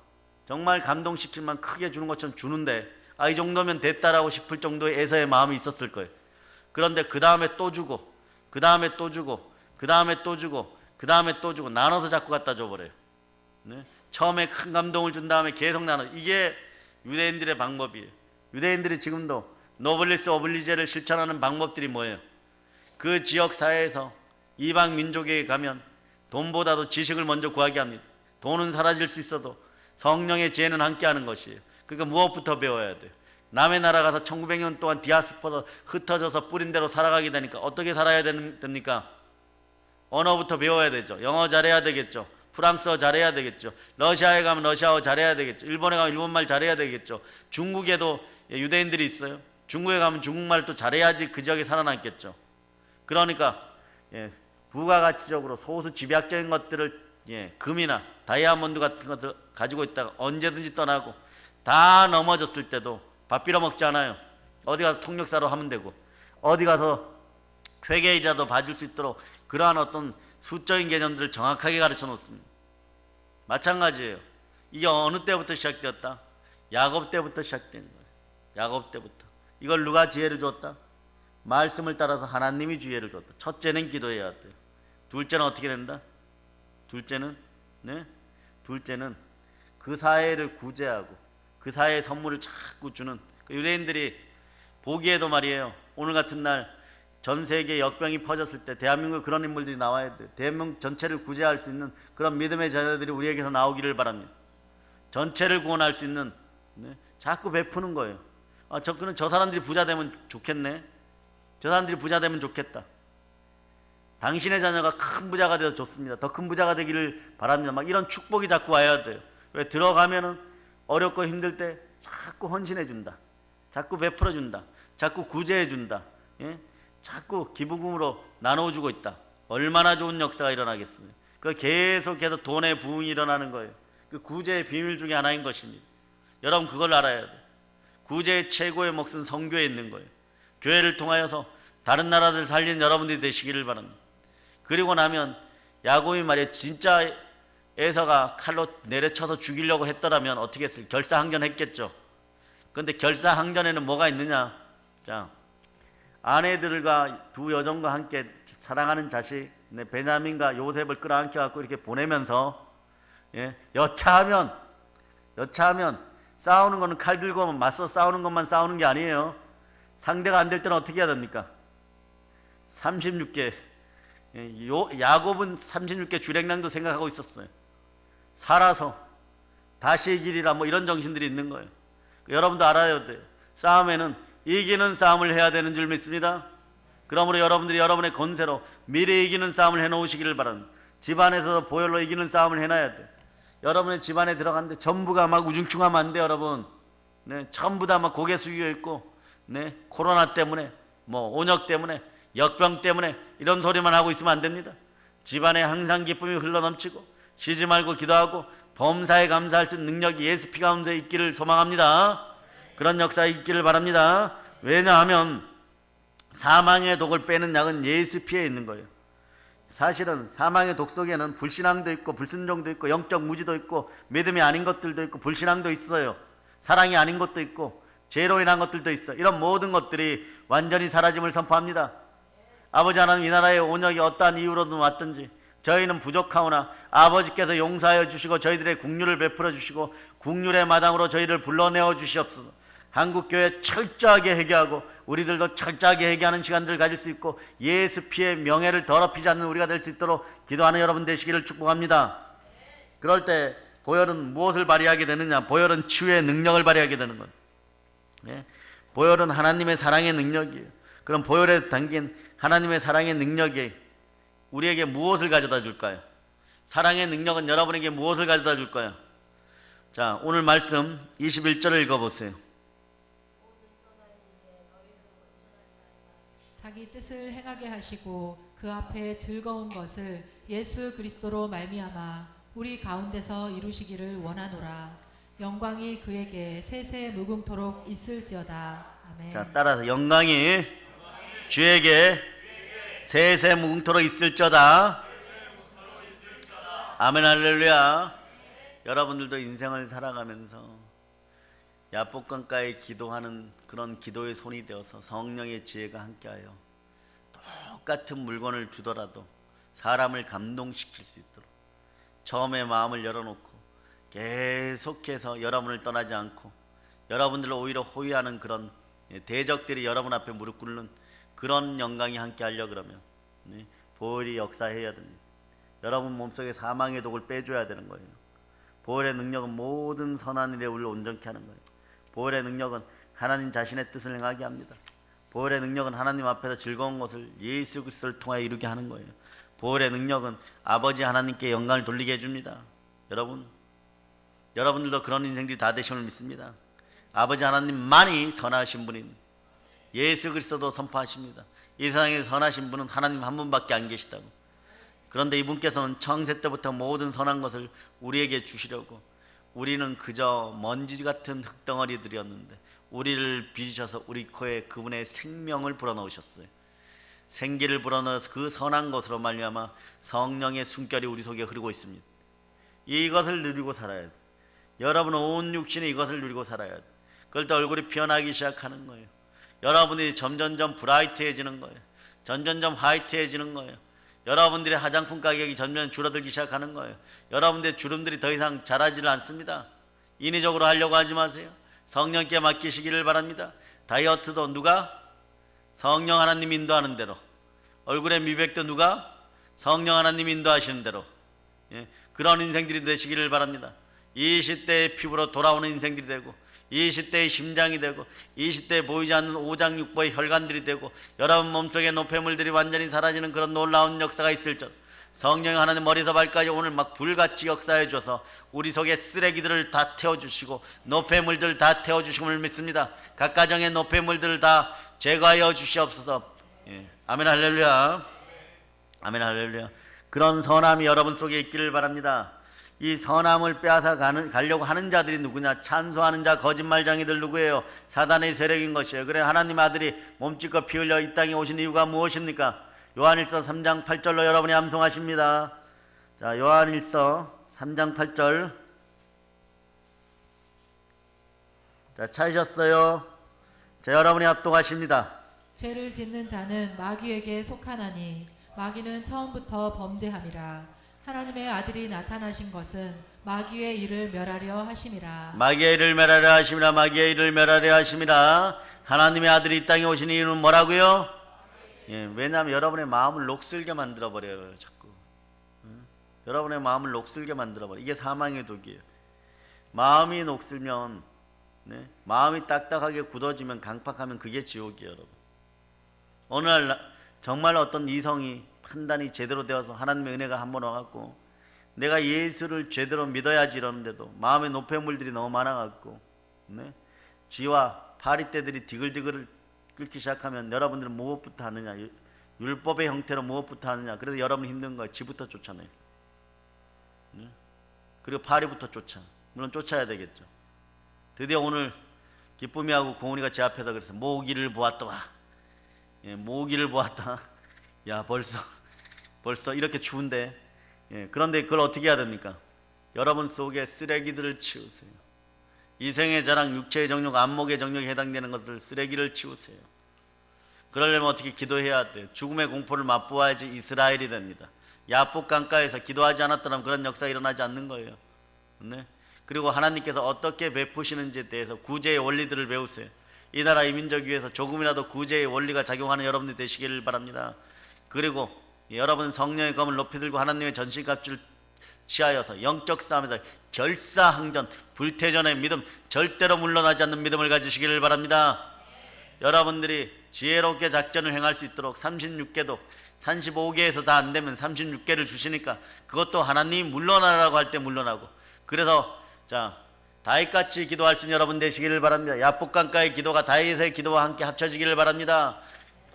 정말 감동시킬 만 크게 주는 것처럼 주는데 이 정도면 됐다라고 싶을 정도의 에서의 마음이 있었을 거예요. 그런데 그 다음에 또 주고 그 다음에 또 주고 그 다음에 또 주고 그 다음에 또 주고 나눠서 자꾸 갖다 줘버려요. 처음에 큰 감동을 준 다음에 계속 나눠. 이게 유대인들의 방법이에요. 유대인들이 지금도 노블리스 오블리제를 실천하는 방법들이 뭐예요? 그 지역 사회에서 이방 민족에게 가면 돈보다도 지식을 먼저 구하게 합니다. 돈은 사라질 수 있어도 성령의 지혜는 함께하는 것이에요. 그러니까 무엇부터 배워야 돼요? 남의 나라 가서 1900년 동안 디아스포라 흩어져서 뿌린 대로 살아가게 되니까 어떻게 살아야 됩니까? 언어부터 배워야 되죠. 영어 잘해야 되겠죠. 프랑스어 잘해야 되겠죠. 러시아에 가면 러시아어 잘해야 되겠죠. 일본에 가면 일본말 잘해야 되겠죠. 중국에도 유대인들이 있어요. 중국에 가면 중국말도 잘해야지 그 지역에 살아남겠죠. 그러니까 부가가치적으로 소수 집약적인 것들을 금이나 다이아몬드 같은 것들 가지고 있다가 언제든지 떠나고 다 넘어졌을 때도 밥 빌어먹지 않아요. 어디 가서 통역사로 하면 되고 어디 가서 회계일이라도 봐줄 수 있도록 그러한 어떤 수적인 개념들을 정확하게 가르쳐 놓습니다. 마찬가지예요. 이게 어느 때부터 시작되었다? 야곱 때부터 시작된 거예요. 야곱 때부터. 이걸 누가 지혜를 줬다? 말씀을 따라서 하나님이 지혜를 줬다. 첫째는 기도해야 돼요. 둘째는 어떻게 된다? 둘째는 그 사회를 구제하고 그 사회의 선물을 자꾸 주는 유대인들이 보기에도 말이에요. 오늘 같은 날 전 세계에 역병이 퍼졌을 때 대한민국에 그런 인물들이 나와야 돼요. 대한민국 전체를 구제할 수 있는 그런 믿음의 자녀들이 우리에게서 나오기를 바랍니다. 전체를 구원할 수 있는 자꾸 베푸는 거예요. 저 사람들이 부자 되면 좋겠네. 저 사람들이 부자 되면 좋겠다. 당신의 자녀가 큰 부자가 되어서 좋습니다. 더 큰 부자가 되기를 바랍니다. 막 이런 축복이 자꾸 와야 돼요. 왜? 들어가면은 어렵고 힘들 때 자꾸 헌신해 준다. 자꾸 베풀어 준다. 자꾸 구제해 준다. 자꾸 기부금으로 나눠주고 있다. 얼마나 좋은 역사가 일어나겠습니까? 그 계속해서 돈의 부흥이 일어나는 거예요. 그 구제의 비밀 중에 하나인 것입니다. 여러분 그걸 알아야 돼요. 구제의 최고의 몫은 성교에 있는 거예요. 교회를 통하여서 다른 나라들 살리는 여러분들이 되시기를 바랍니다. 그리고 나면 야곱이 말이에요. 진짜 에서가 칼로 내려쳐서 죽이려고 했더라면 어떻게 했어요? 결사항전했겠죠. 그런데 결사항전에는 뭐가 있느냐? 자, 아내들과 두 여종과 함께 사랑하는 자식 베냐민과 요셉을 끌어안겨 갖고 이렇게 보내면서 여차하면 싸우는 거는 칼 들고 맞서 싸우는 것만 싸우는 게 아니에요. 상대가 안 될 때는 어떻게 해야 됩니까? 36개 야곱은 36개 주랭랑도 생각하고 있었어요. 살아서 다시 이기리라 뭐 이런 정신들이 있는 거예요. 여러분도 알아야 돼요. 싸움에는 이기는 싸움을 해야 되는 줄 믿습니다. 그러므로 여러분들이 여러분의 권세로 미리 이기는 싸움을 해놓으시기를 바랍니다. 집안에서 보혈로 이기는 싸움을 해놔야 돼요. 여러분의 집안에 들어갔는데 전부가 막 우중충하면 안 돼요. 여러분 전부 다 막 고개 숙여 있고 코로나 때문에 뭐 온역 때문에 역병 때문에 이런 소리만 하고 있으면 안 됩니다. 집안에 항상 기쁨이 흘러넘치고 쉬지 말고 기도하고 범사에 감사할 수 있는 능력이 예수 피 가운데 있기를 소망합니다. 그런 역사에 있기를 바랍니다. 왜냐하면 사망의 독을 빼는 약은 예수 피에 있는 거예요. 사실은 사망의 독 속에는 불신앙도 있고 불순종도 있고 영적 무지도 있고 믿음이 아닌 것들도 있고 불신앙도 있어요. 사랑이 아닌 것도 있고 죄로 인한 것들도 있어요. 이런 모든 것들이 완전히 사라짐을 선포합니다. 아버지 하나님, 이 나라의 온역이 어떠한 이유로든 왔든지 저희는 부족하오나 아버지께서 용서하여 주시고 저희들의 국률을 베풀어 주시고 국률의 마당으로 저희를 불러내어 주시옵소서. 한국교회 철저하게 회개하고 우리들도 철저하게 회개하는 시간들을 가질 수 있고 예수 피의 명예를 더럽히지 않는 우리가 될 수 있도록 기도하는 여러분 되시기를 축복합니다. 그럴 때 보혈은 무엇을 발휘하게 되느냐? 보혈은 치유의 능력을 발휘하게 되는 거예요. 보혈은 하나님의 사랑의 능력이에요. 그럼 보혈에 담긴 하나님의 사랑의 능력이 우리에게 무엇을 가져다 줄까요? 사랑의 능력은 여러분에게 무엇을 가져다 줄까요? 자, 오늘 말씀 21절을 읽어보세요. 자기 뜻을 행하게 하시고 그 앞에 즐거운 것을 예수 그리스도로 말미암아 우리 가운데서 이루시기를 원하노라. 영광이 그에게 세세 무궁토록 있을지어다. 아멘. 자, 따라서 영광이 주에게 세세 무궁토록 있을지어다. 아멘 할렐루야. 여러분들도 인생을 살아가면서 야복강가에 기도하는 그런 기도의 손이 되어서 성령의 지혜가 함께하여 똑같은 물건을 주더라도 사람을 감동시킬 수 있도록 처음에 마음을 열어놓고 계속해서 여러분을 떠나지 않고 여러분들을 오히려 호위하는 그런 대적들이 여러분 앞에 무릎 꿇는 그런 영광이 함께 하려 그러면 보혈이 역사해야 됩니다. 여러분 몸속에 사망의 독을 빼줘야 되는 거예요. 보혈의 능력은 모든 선한 일에 우리를 온전케 하는 거예요. 보혈의 능력은 하나님 자신의 뜻을 행하게 합니다. 보혈의 능력은 하나님 앞에서 즐거운 것을 예수 그리스도를 통하여 이루게 하는 거예요. 보혈의 능력은 아버지 하나님께 영광을 돌리게 해줍니다. 여러분들도 그런 인생들이 다 되심을 믿습니다. 아버지 하나님만이 선하신 분입니다. 예수 그리스도도 선포하십니다. 이 세상에 선하신 분은 하나님 한 분밖에 안 계시다고. 그런데 이분께서는 창세 때부터 모든 선한 것을 우리에게 주시려고, 우리는 그저 먼지 같은 흙덩어리들이었는데 우리를 빚으셔서 우리 코에 그분의 생명을 불어넣으셨어요. 생기를 불어넣어서 그 선한 것으로 말미암아 성령의 숨결이 우리 속에 흐르고 있습니다. 이것을 누리고 살아야 돼. 여러분은 온 육신이 이것을 누리고 살아야 돼. 그럴 때 얼굴이 피어나기 시작하는 거예요. 여러분이 점점점 브라이트해지는 거예요. 점점점 화이트해지는 거예요. 여러분들의 화장품 가격이 점점 줄어들기 시작하는 거예요. 여러분들의 주름들이 더 이상 자라지를 않습니다. 인위적으로 하려고 하지 마세요. 성령께 맡기시기를 바랍니다. 다이어트도 누가? 성령 하나님 인도하는 대로. 얼굴의 미백도 누가? 성령 하나님 인도하시는 대로. 그런 인생들이 되시기를 바랍니다. 20대의 피부로 돌아오는 인생들이 되고, 20대의 심장이 되고, 20대에 보이지 않는 오장육부의 혈관들이 되고, 여러분 몸속의 노폐물들이 완전히 사라지는 그런 놀라운 역사가 있을 줄, 성령이 하나님 머리에서 발까지 오늘 막 불같이 역사해 줘서 우리 속에 쓰레기들을 다 태워주시고 노폐물들 다 태워주심을 믿습니다. 각 가정의 노폐물들을 다 제거하여 주시옵소서. 아멘 할렐루야. 아멘 할렐루야. 그런 선함이 여러분 속에 있기를 바랍니다. 이 선함을 빼앗아 가려고 하는 자들이 누구냐? 찬소하는 자, 거짓말쟁이들 누구예요? 사단의 세력인 것이에요. 그래, 하나님 아들이 몸짓고 피 흘려 이 땅에 오신 이유가 무엇입니까? 요한일서 3장 8절로 여러분이 암송하십니다. 자, 요한일서 3장 8절. 자, 찾으셨어요? 자, 여러분이 합독하십니다. 죄를 짓는 자는 마귀에게 속하나니 마귀는 처음부터 범죄함이라. 하나님의 아들이 나타나신 것은 마귀의 일을 멸하려 하심이라. 마귀의 일을 멸하려 하심이라. 마귀의 일을 멸하려 하심이라. 하나님의 아들이 이 땅에 오신 이유는 뭐라고요? 왜냐하면 여러분의 마음을 녹슬게 만들어버려요. 자꾸 여러분의 마음을 녹슬게 만들어버려요. 이게 사망의 독이에요. 마음이 녹슬면, 마음이 딱딱하게 굳어지면, 강팍하면 그게 지옥이에요. 여러분, 어느 날 정말 어떤 이성이 판단이 제대로 되어서 하나님의 은혜가 한번 와갖고 내가 예수를 제대로 믿어야지 이러는데도 마음의 노폐물들이 너무 많아갖고 쥐와 파리떼들이 디글디글 끓기 시작하면 여러분들은 무엇부터 하느냐? 율법의 형태로 무엇부터 하느냐? 그래서 여러분 힘든 거예요. 쥐부터 쫓아내요. 그리고 파리부터 쫓아. 물론 쫓아야 되겠죠. 드디어 오늘 기쁨이하고 공훈이가 제 앞에서 그래서 모기를 보았더라. 모기를 보았다. 야, 벌써 이렇게 추운데. 그런데 그걸 어떻게 해야 됩니까? 여러분 속에 쓰레기들을 치우세요. 이생의 자랑, 육체의 정욕, 안목의 정욕에 해당되는 것을 쓰레기를 치우세요. 그러려면 어떻게 기도해야 돼요? 죽음의 공포를 맛보아야지 이스라엘이 됩니다. 야복 강가에서 기도하지 않았더라면 그런 역사가 일어나지 않는 거예요. 그리고 하나님께서 어떻게 베푸시는지에 대해서 구제의 원리들을 배우세요. 이 나라 이 민족 위해서 조금이라도 구제의 원리가 작용하는 여러분들이 되시기를 바랍니다. 그리고 여러분 성령의 검을 높이 들고 하나님의 전신갑주를 취하여서 영적 싸움에서 결사항전, 불태전의 믿음, 절대로 물러나지 않는 믿음을 가지시기를 바랍니다. 여러분들이 지혜롭게 작전을 행할 수 있도록 36개도 35개에서 다 안되면 36개를 주시니까 그것도 하나님 물러나라고 할 때 물러나고, 그래서 자, 다윗같이 기도할 수 있는 여러분 되시기를 바랍니다. 야복강가의 기도가 다윗의 기도와 함께 합쳐지기를 바랍니다.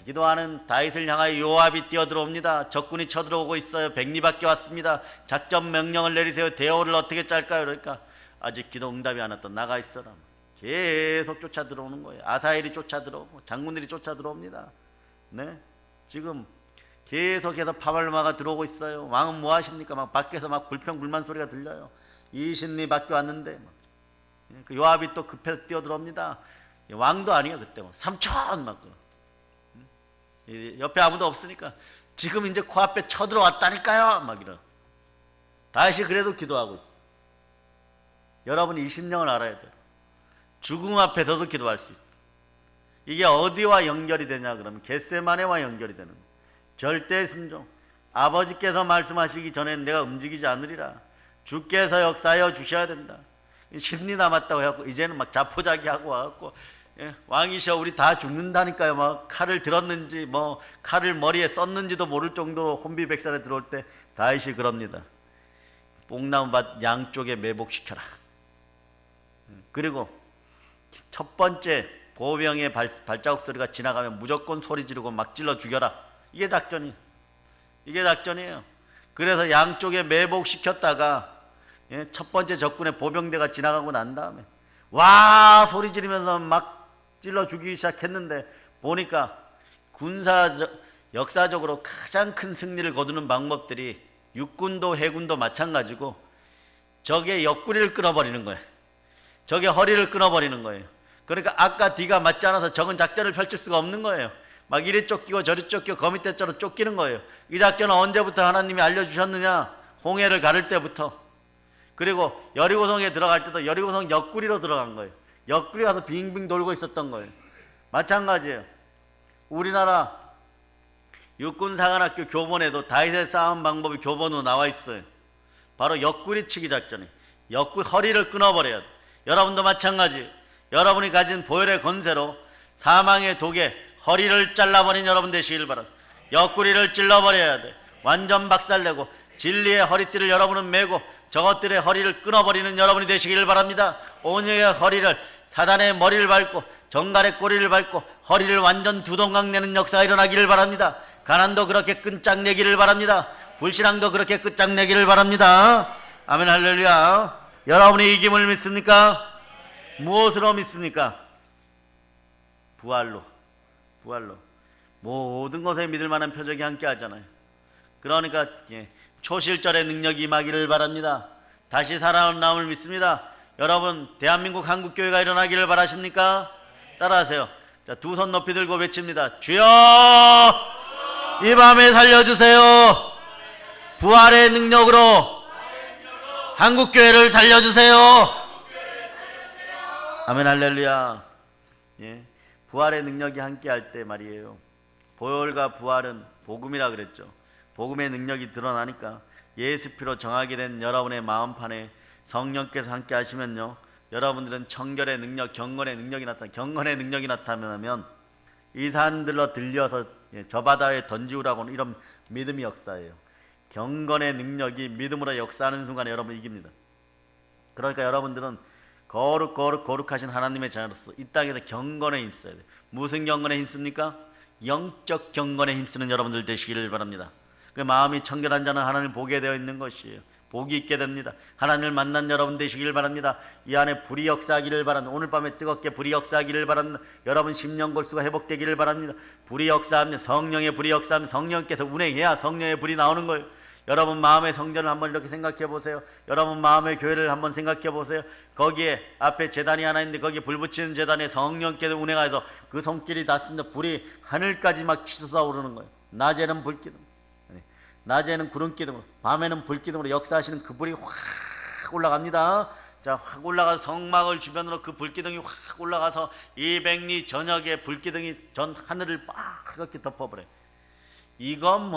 기도하는 다윗을 향하여 요압이 뛰어들어옵니다. 적군이 쳐들어오고 있어요. 백리밖에 왔습니다. 작전 명령을 내리세요. 대오를 어떻게 짤까요? 그러니까 아직 기도 응답이 안 왔다. 나가 있어라. 계속 쫓아 들어오는 거예요. 아사엘이 쫓아 들어오고 장군들이 쫓아 들어옵니다. 지금 계속해서 파발마가 들어오고 있어요. 왕은 뭐 하십니까? 막 밖에서 막 불평불만 소리가 들려요. 이신리 밖에 왔는데 그 요압이 또 급해서 뛰어들어옵니다. 왕도 아니야 그때 삼천 막 옆에 아무도 없으니까 지금 이제 코앞에 쳐들어왔다니까요 막 이러. 다시 그래도 기도하고 있어. 여러분 이 심령을 알아야 돼요. 죽음 앞에서도 기도할 수 있어. 이게 어디와 연결이 되냐 그러면 겟세마네와 연결이 되는 거예요. 절대 순종. 아버지께서 말씀하시기 전에는 내가 움직이지 않으리라. 주께서 역사하여 주셔야 된다. 심리 남았다고 해갖고 이제는 막 자포자기하고 와갖고 왕이셔 우리 다 죽는다니까요. 막 칼을 들었는지 뭐 칼을 머리에 썼는지도 모를 정도로 혼비백산에 들어올 때 다윗이 그럽니다. 뽕나무밭 양쪽에 매복시켜라. 그리고 첫 번째 보병의 발자국 소리가 지나가면 무조건 소리 지르고 막 찔러 죽여라. 이게 작전이에요. 그래서 양쪽에 매복시켰다가 첫 번째 적군의 보병대가 지나가고 난 다음에 와 소리 지르면서 막 찔러 죽이기 시작했는데 보니까 역사적으로 가장 큰 승리를 거두는 방법들이 육군도 해군도 마찬가지고 적의 옆구리를 끊어버리는 거예요. 적의 허리를 끊어버리는 거예요. 그러니까 아까 뒤가 맞지 않아서 적은 작전을 펼칠 수가 없는 거예요. 막 이리 쫓기고 저리 쫓기고 거미떼처럼 쫓기는 거예요. 이 작전은 언제부터 하나님이 알려주셨느냐? 홍해를 가를 때부터. 그리고 여리고성에 들어갈 때도 여리고성 옆구리로 들어간 거예요. 옆구리 가서 빙빙 돌고 있었던 거예요. 마찬가지예요. 우리나라 육군사관학교 교본에도 다윗의 싸움 방법이 교본으로 나와 있어요. 바로 옆구리 치기 작전이에요. 허리를 끊어버려야 돼. 여러분도 마찬가지. 여러분이 가진 보혈의 권세로 사망의 독에 허리를 잘라버린 여러분 되시길 바랍니다. 옆구리를 찔러버려야 돼. 완전 박살내고 진리의 허리띠를 여러분은 메고 저것들의 허리를 끊어버리는 여러분이 되시길 바랍니다. 온영의 허리를 사단의 머리를 밟고 정갈의 꼬리를 밟고 허리를 완전 두동강 내는 역사가 일어나기를 바랍니다. 가난도 그렇게 끝장내기를 바랍니다. 불신앙도 그렇게 끝장내기를 바랍니다. 아멘 할렐루야. 여러분이 이김을 믿습니까? 무엇으로 믿습니까? 부활로. 모든 것에 믿을 만한 표적이 함께 하잖아요. 그러니까 초실절의 능력이 임하기를 바랍니다. 다시 살아남을 믿습니다. 여러분 대한민국 한국교회가 일어나기를 바라십니까? 따라하세요. 자, 두 손 높이 들고 외칩니다. 주여 이 밤에 살려주세요. 부활의 능력으로 한국교회를 살려주세요. 아멘 할렐루야. 부활의 능력이 함께할 때 말이에요. 보혈과 부활은 복음이라 그랬죠. 복음의 능력이 드러나니까 예수 피로 정하게 된 여러분의 마음판에 성령께서 함께 하시면요, 여러분들은 청결의 능력, 경건의 능력이 나타나면 이 산들로 들려서 저 바다에 던지우라고는 이런 믿음의 역사예요. 경건의 능력이 믿음으로 역사하는 순간에 여러분 이깁니다. 그러니까 여러분들은 거룩하신 하나님의 자녀로서 이 땅에서 경건에 힘써야 돼요. 무슨 경건에 힘씁니까? 영적 경건에 힘쓰는 여러분들 되시기를 바랍니다. 그 마음이 청결한 자는 하나님을 보게 되어 있는 것이에요. 복이 있게 됩니다. 하나님을 만난 여러분 되시기를 바랍니다. 이 안에 불이 역사하기를 바랍니다. 오늘 밤에 뜨겁게 불이 역사하기를 바랍니다. 여러분 심령골수가 회복되기를 바랍니다. 불이 역사하면 성령의 불이 역사하면 성령께서 운행해야 성령의 불이 나오는 거예요. 여러분 마음의 성전을 한번 이렇게 생각해 보세요. 여러분 마음의 교회를 한번 생각해 보세요. 거기에 앞에 제단이 하나 있는데 거기에 불 붙이는 제단에 성령께서 운행하여서 그 손길이 닿습니다. 불이 하늘까지 막 치솟아 오르는 거예요. 낮에는 불기둥, 낮에는 구름기둥으로, 밤에는 불기둥으로 역사하시는 그 불이 확 올라갑니다. 자, 확 올라가서 성막을 주변으로 그 불기둥이 확 올라가서 200리 저녁에 불기둥이 전 하늘을 막 그렇게 덮어버려요. 이건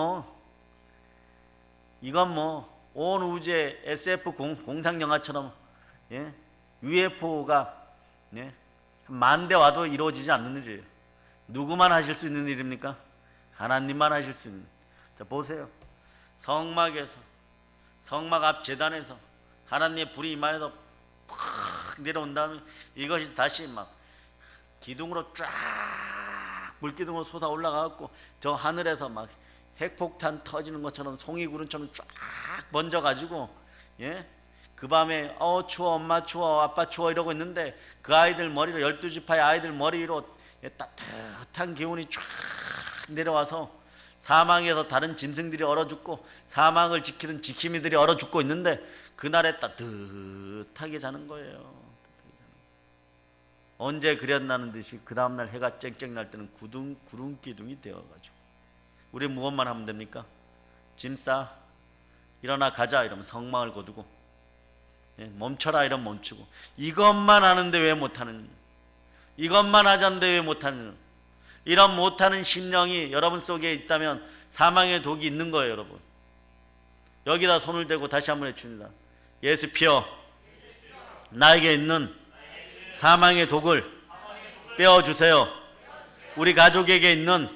온 우주의 SF 공상 영화처럼 UFO가 10,000대 와도 이루어지지 않는 일이에요. 누구만 하실 수 있는 일입니까? 하나님만 하실 수 있는. 자, 보세요. 성막에서, 성막 앞 제단에서 하나님의 불이 임하여서 팍 내려온 다음에 이것이 다시 막 기둥으로 쫙 불기둥으로 솟아 올라가고 저 하늘에서 막 핵폭탄 터지는 것처럼 송이구름처럼 쫙 번져가지고 그 밤에 추워, 엄마 추워, 아빠 추워 이러고 있는데 그 아이들 머리로 12지파의 아이들 머리로 따뜻한 기운이 쫙 내려와서 사망에서 다른 짐승들이 얼어 죽고 사망을 지키던 지킴이들이 얼어 죽고 있는데 그날에 따뜻하게 자는 거예요. 언제 그렸나는 듯이 그 다음날 해가 쨍쨍 날 때는 구름 기둥이 되어가지고 우리 무엇만 하면 됩니까? 짐 싸, 일어나 가자 이러면 성망을 거두고 멈춰라 이러면 멈추고 이것만 하는데 왜 못하는? 이것만 하자는데 왜 못하는, 이런 못하는 심령이 여러분 속에 있다면 사망의 독이 있는 거예요. 여러분, 여기다 손을 대고 다시 한번 해줍니다. 예수 피여 나에게 있는 사망의 독을 빼어주세요. 우리 가족에게 있는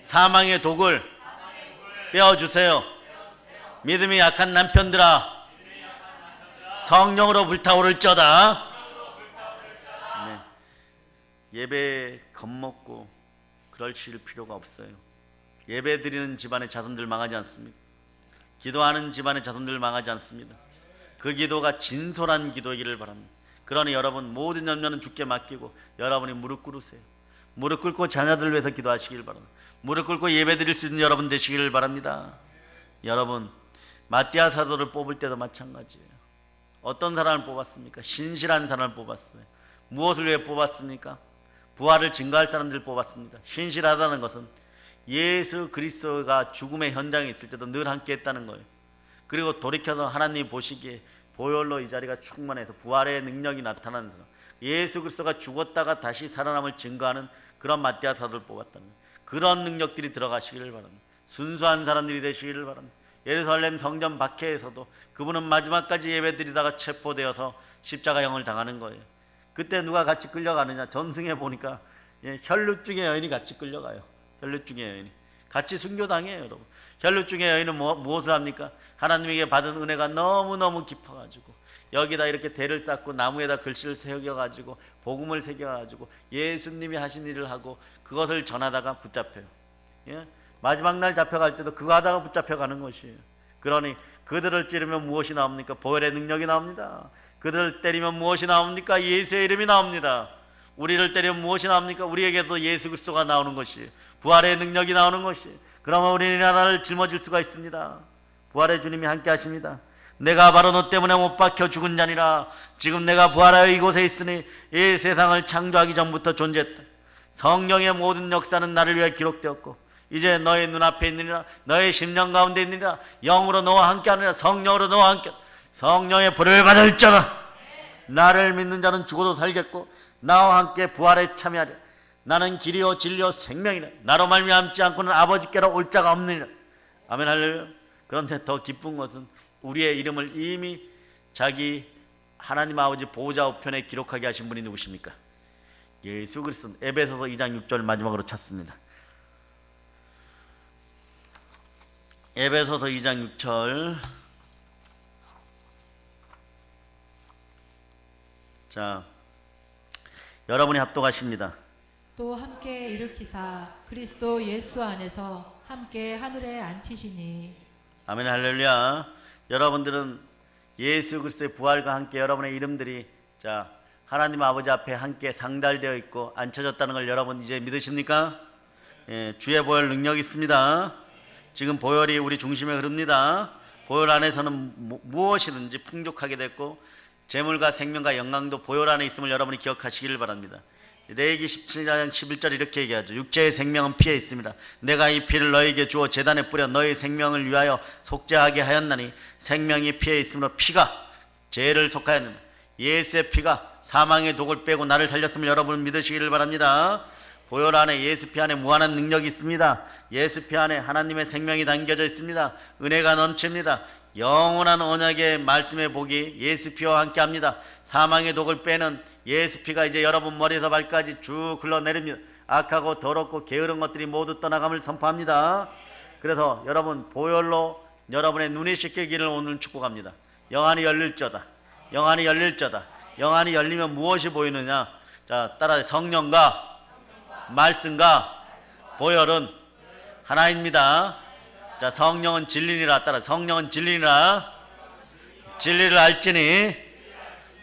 사망의 독을 빼어주세요. 믿음이 약한 남편들아, 성령으로 불타오를지어다. 네. 예배 겁먹고 그러실 필요가 없어요. 예배 드리는 집안의 자손들 망하지 않습니다. 기도하는 집안의 자손들 망하지 않습니다. 그 기도가 진솔한 기도이기를 바랍니다. 그러니 여러분 모든 염려는 주께 맡기고 여러분이 무릎 꿇으세요. 무릎 꿇고 자녀들을 위해서 기도하시길 바랍니다. 무릎 꿇고 예배 드릴 수 있는 여러분 되시기를 바랍니다. 여러분, 마띠아 사도를 뽑을 때도 마찬가지예요. 어떤 사람을 뽑았습니까? 신실한 사람을 뽑았어요. 무엇을 위해 뽑았습니까? 부활을 증거할 사람들을 뽑았습니다. 신실하다는 것은 예수 그리스도가 죽음의 현장에 있을 때도 늘 함께 했다는 거예요. 그리고 돌이켜서 하나님이 보시기에 보혈로 이 자리가 충만해서 부활의 능력이 나타나는 사람, 예수 그리스도가 죽었다가 다시 살아남을 증거하는 그런 마띠아 사도를 뽑았다는 거예요. 그런 능력들이 들어가시기를 바랍니다. 순수한 사람들이 되시기를 바랍니다. 예루살렘 성전 박해에서도 그분은 마지막까지 예배드리다가 체포되어서 십자가형을 당하는 거예요. 그때 누가 같이 끌려가느냐? 전승에 보니까 혈루증의 여인이 같이 끌려가요. 혈루증의 여인이 같이 순교당해요. 여러분, 혈루증의 여인은 무엇을 합니까? 하나님에게 받은 은혜가 너무너무 깊어가지고 여기다 이렇게 대를 쌓고 나무에다 글씨를 새겨가지고 복음을 새겨가지고 예수님이 하신 일을 하고 그것을 전하다가 붙잡혀요. 예? 마지막 날 잡혀갈 때도 그거 하다가 붙잡혀가는 것이에요. 그러니 그들을 찌르면 무엇이 나옵니까? 보혈의 능력이 나옵니다. 그들을 때리면 무엇이 나옵니까? 예수의 이름이 나옵니다. 우리를 때리면 무엇이 나옵니까? 우리에게도 예수 그리스도가 나오는 것이에요. 부활의 능력이 나오는 것이에요. 그러면 우리나라를 짊어질 수가 있습니다. 부활의 주님이 함께 하십니다. 내가 바로 너 때문에 못 박혀 죽은 자니라. 지금 내가 부활하여 이곳에 있으니 이 세상을 창조하기 전부터 존재했다. 성령의 모든 역사는 나를 위해 기록되었고 이제 너의 눈앞에 있느니라. 너의 심령 가운데 있느니라. 영으로 너와 함께하느니라. 성령으로 너와 함께. 성령의 불을 받을 자라. 나를 믿는 자는 죽어도 살겠고 나와 함께 부활에 참여하리라. 나는 길이요 진리요 생명이라. 나로 말미암지 않고는 아버지께로 올 자가 없느니라. 아멘 할렐루야. 그런데 더 기쁜 것은 우리의 이름을 이미 자기 하나님 아버지 보호자 우편에 기록하게 하신 분이 누구십니까? 예수 그리스도. 에베소서 2장 6절 마지막으로 찾습니다. 에베소서 2장 6절. 자, 여러분이 합독하십니다. 또 함께 일으키사 그리스도 예수 안에서 함께 하늘에 앉히시니. 아멘 할렐루야. 여러분들은 예수 그리스도의 부활과 함께 여러분의 이름들이 자 하나님 아버지 앞에 함께 상달되어 있고 앉혀졌다는 걸 여러분 이제 믿으십니까? 예, 주의 보혈 능력이 있습니다. 지금 보혈이 우리 중심에 흐릅니다. 보혈 안에서는 무엇이든지 풍족하게 됐고 재물과 생명과 영광도 보혈 안에 있음을 여러분이 기억하시기를 바랍니다. 레위기 17장 11절 이렇게 얘기하죠. 육체의 생명은 피에 있습니다. 내가 이 피를 너에게 주어 제단에 뿌려 너의 생명을 위하여 속죄하게 하였나니 생명이 피에 있으므로 피가 죄를 속하였느니라. 예수의 피가 사망의 독을 빼고 나를 살렸음을 여러분 믿으시기를 바랍니다. 보혈 안에 예수 피 안에 무한한 능력이 있습니다. 예수 피 안에 하나님의 생명이 담겨져 있습니다. 은혜가 넘칩니다. 영원한 언약의 말씀의 복이 예수 피와 함께 합니다. 사망의 독을 빼는 예수 피가 이제 여러분 머리에서 발까지 쭉 흘러내립니다. 악하고 더럽고 게으른 것들이 모두 떠나감을 선포합니다. 그래서 여러분 보혈로 여러분의 눈이 씻기기를 오늘 축복합니다. 영안이 열릴저다. 영안이 열릴저다. 영안이 열리면 무엇이 보이느냐? 자, 따라서 성령과 말씀과 보혈은 하나입니다. 자, 성령은 진리니라. 따라 성령은 진리니라. 진리를 알지니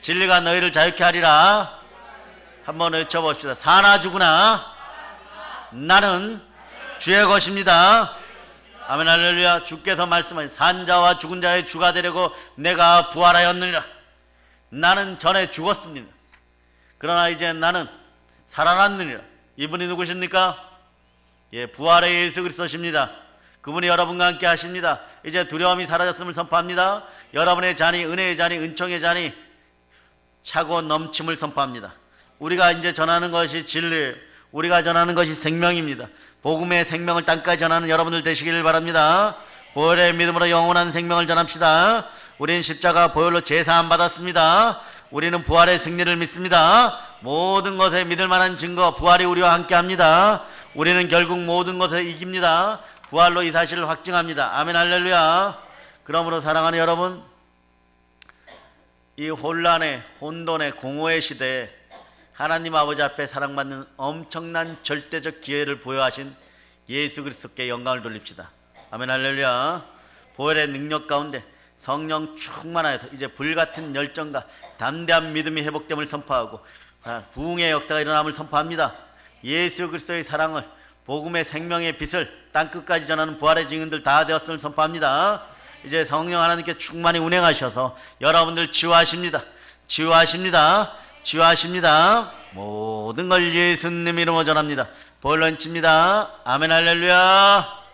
진리가 너희를 자유케 하리라. 한번 외쳐봅시다. 사나 죽으나 나는 주의 것입니다. 아멘 할렐루야. 주께서 말씀하신 산자와 죽은 자의 주가 되려고 내가 부활하였느니라. 나는 전에 죽었습니다. 그러나 이제 나는 살아났느니라. 이분이 누구십니까? 예, 부활의 예수 그리스도십니다. 그분이 여러분과 함께 하십니다. 이제 두려움이 사라졌음을 선포합니다. 여러분의 잔이 은혜의 잔이 은총의 잔이 차고 넘침을 선포합니다. 우리가 이제 전하는 것이 진리예요. 우리가 전하는 것이 생명입니다. 복음의 생명을 땅까지 전하는 여러분들 되시길 바랍니다. 보혈의 믿음으로 영원한 생명을 전합시다. 우리는 십자가 보혈로 제사함 받았습니다. 우리는 부활의 승리를 믿습니다. 모든 것에 믿을 만한 증거, 부활이 우리와 함께합니다. 우리는 결국 모든 것을 이깁니다. 부활로 이 사실을 확증합니다. 아멘 할렐루야. 그러므로 사랑하는 여러분, 이 혼란의 혼돈의 공허의 시대에 하나님 아버지 앞에 사랑받는 엄청난 절대적 기회를 부여하신 예수 그리스도께 영광을 돌립시다. 아멘 할렐루야. 보혈의 능력 가운데 성령 충만하여서 이제 불같은 열정과 담대한 믿음이 회복됨을 선포하고 부흥의 역사가 일어남을 선포합니다. 예수 그리스도의 사랑을, 복음의 생명의 빛을 땅끝까지 전하는 부활의 증인들 다 되었음을 선포합니다. 이제 성령 하나님께 충만히 운행하셔서 여러분들 치유하십니다. 치유하십니다. 치유하십니다. 모든 걸 예수님 이름으로 전합니다. 보혈로 인칩니다. 아멘 할렐루야.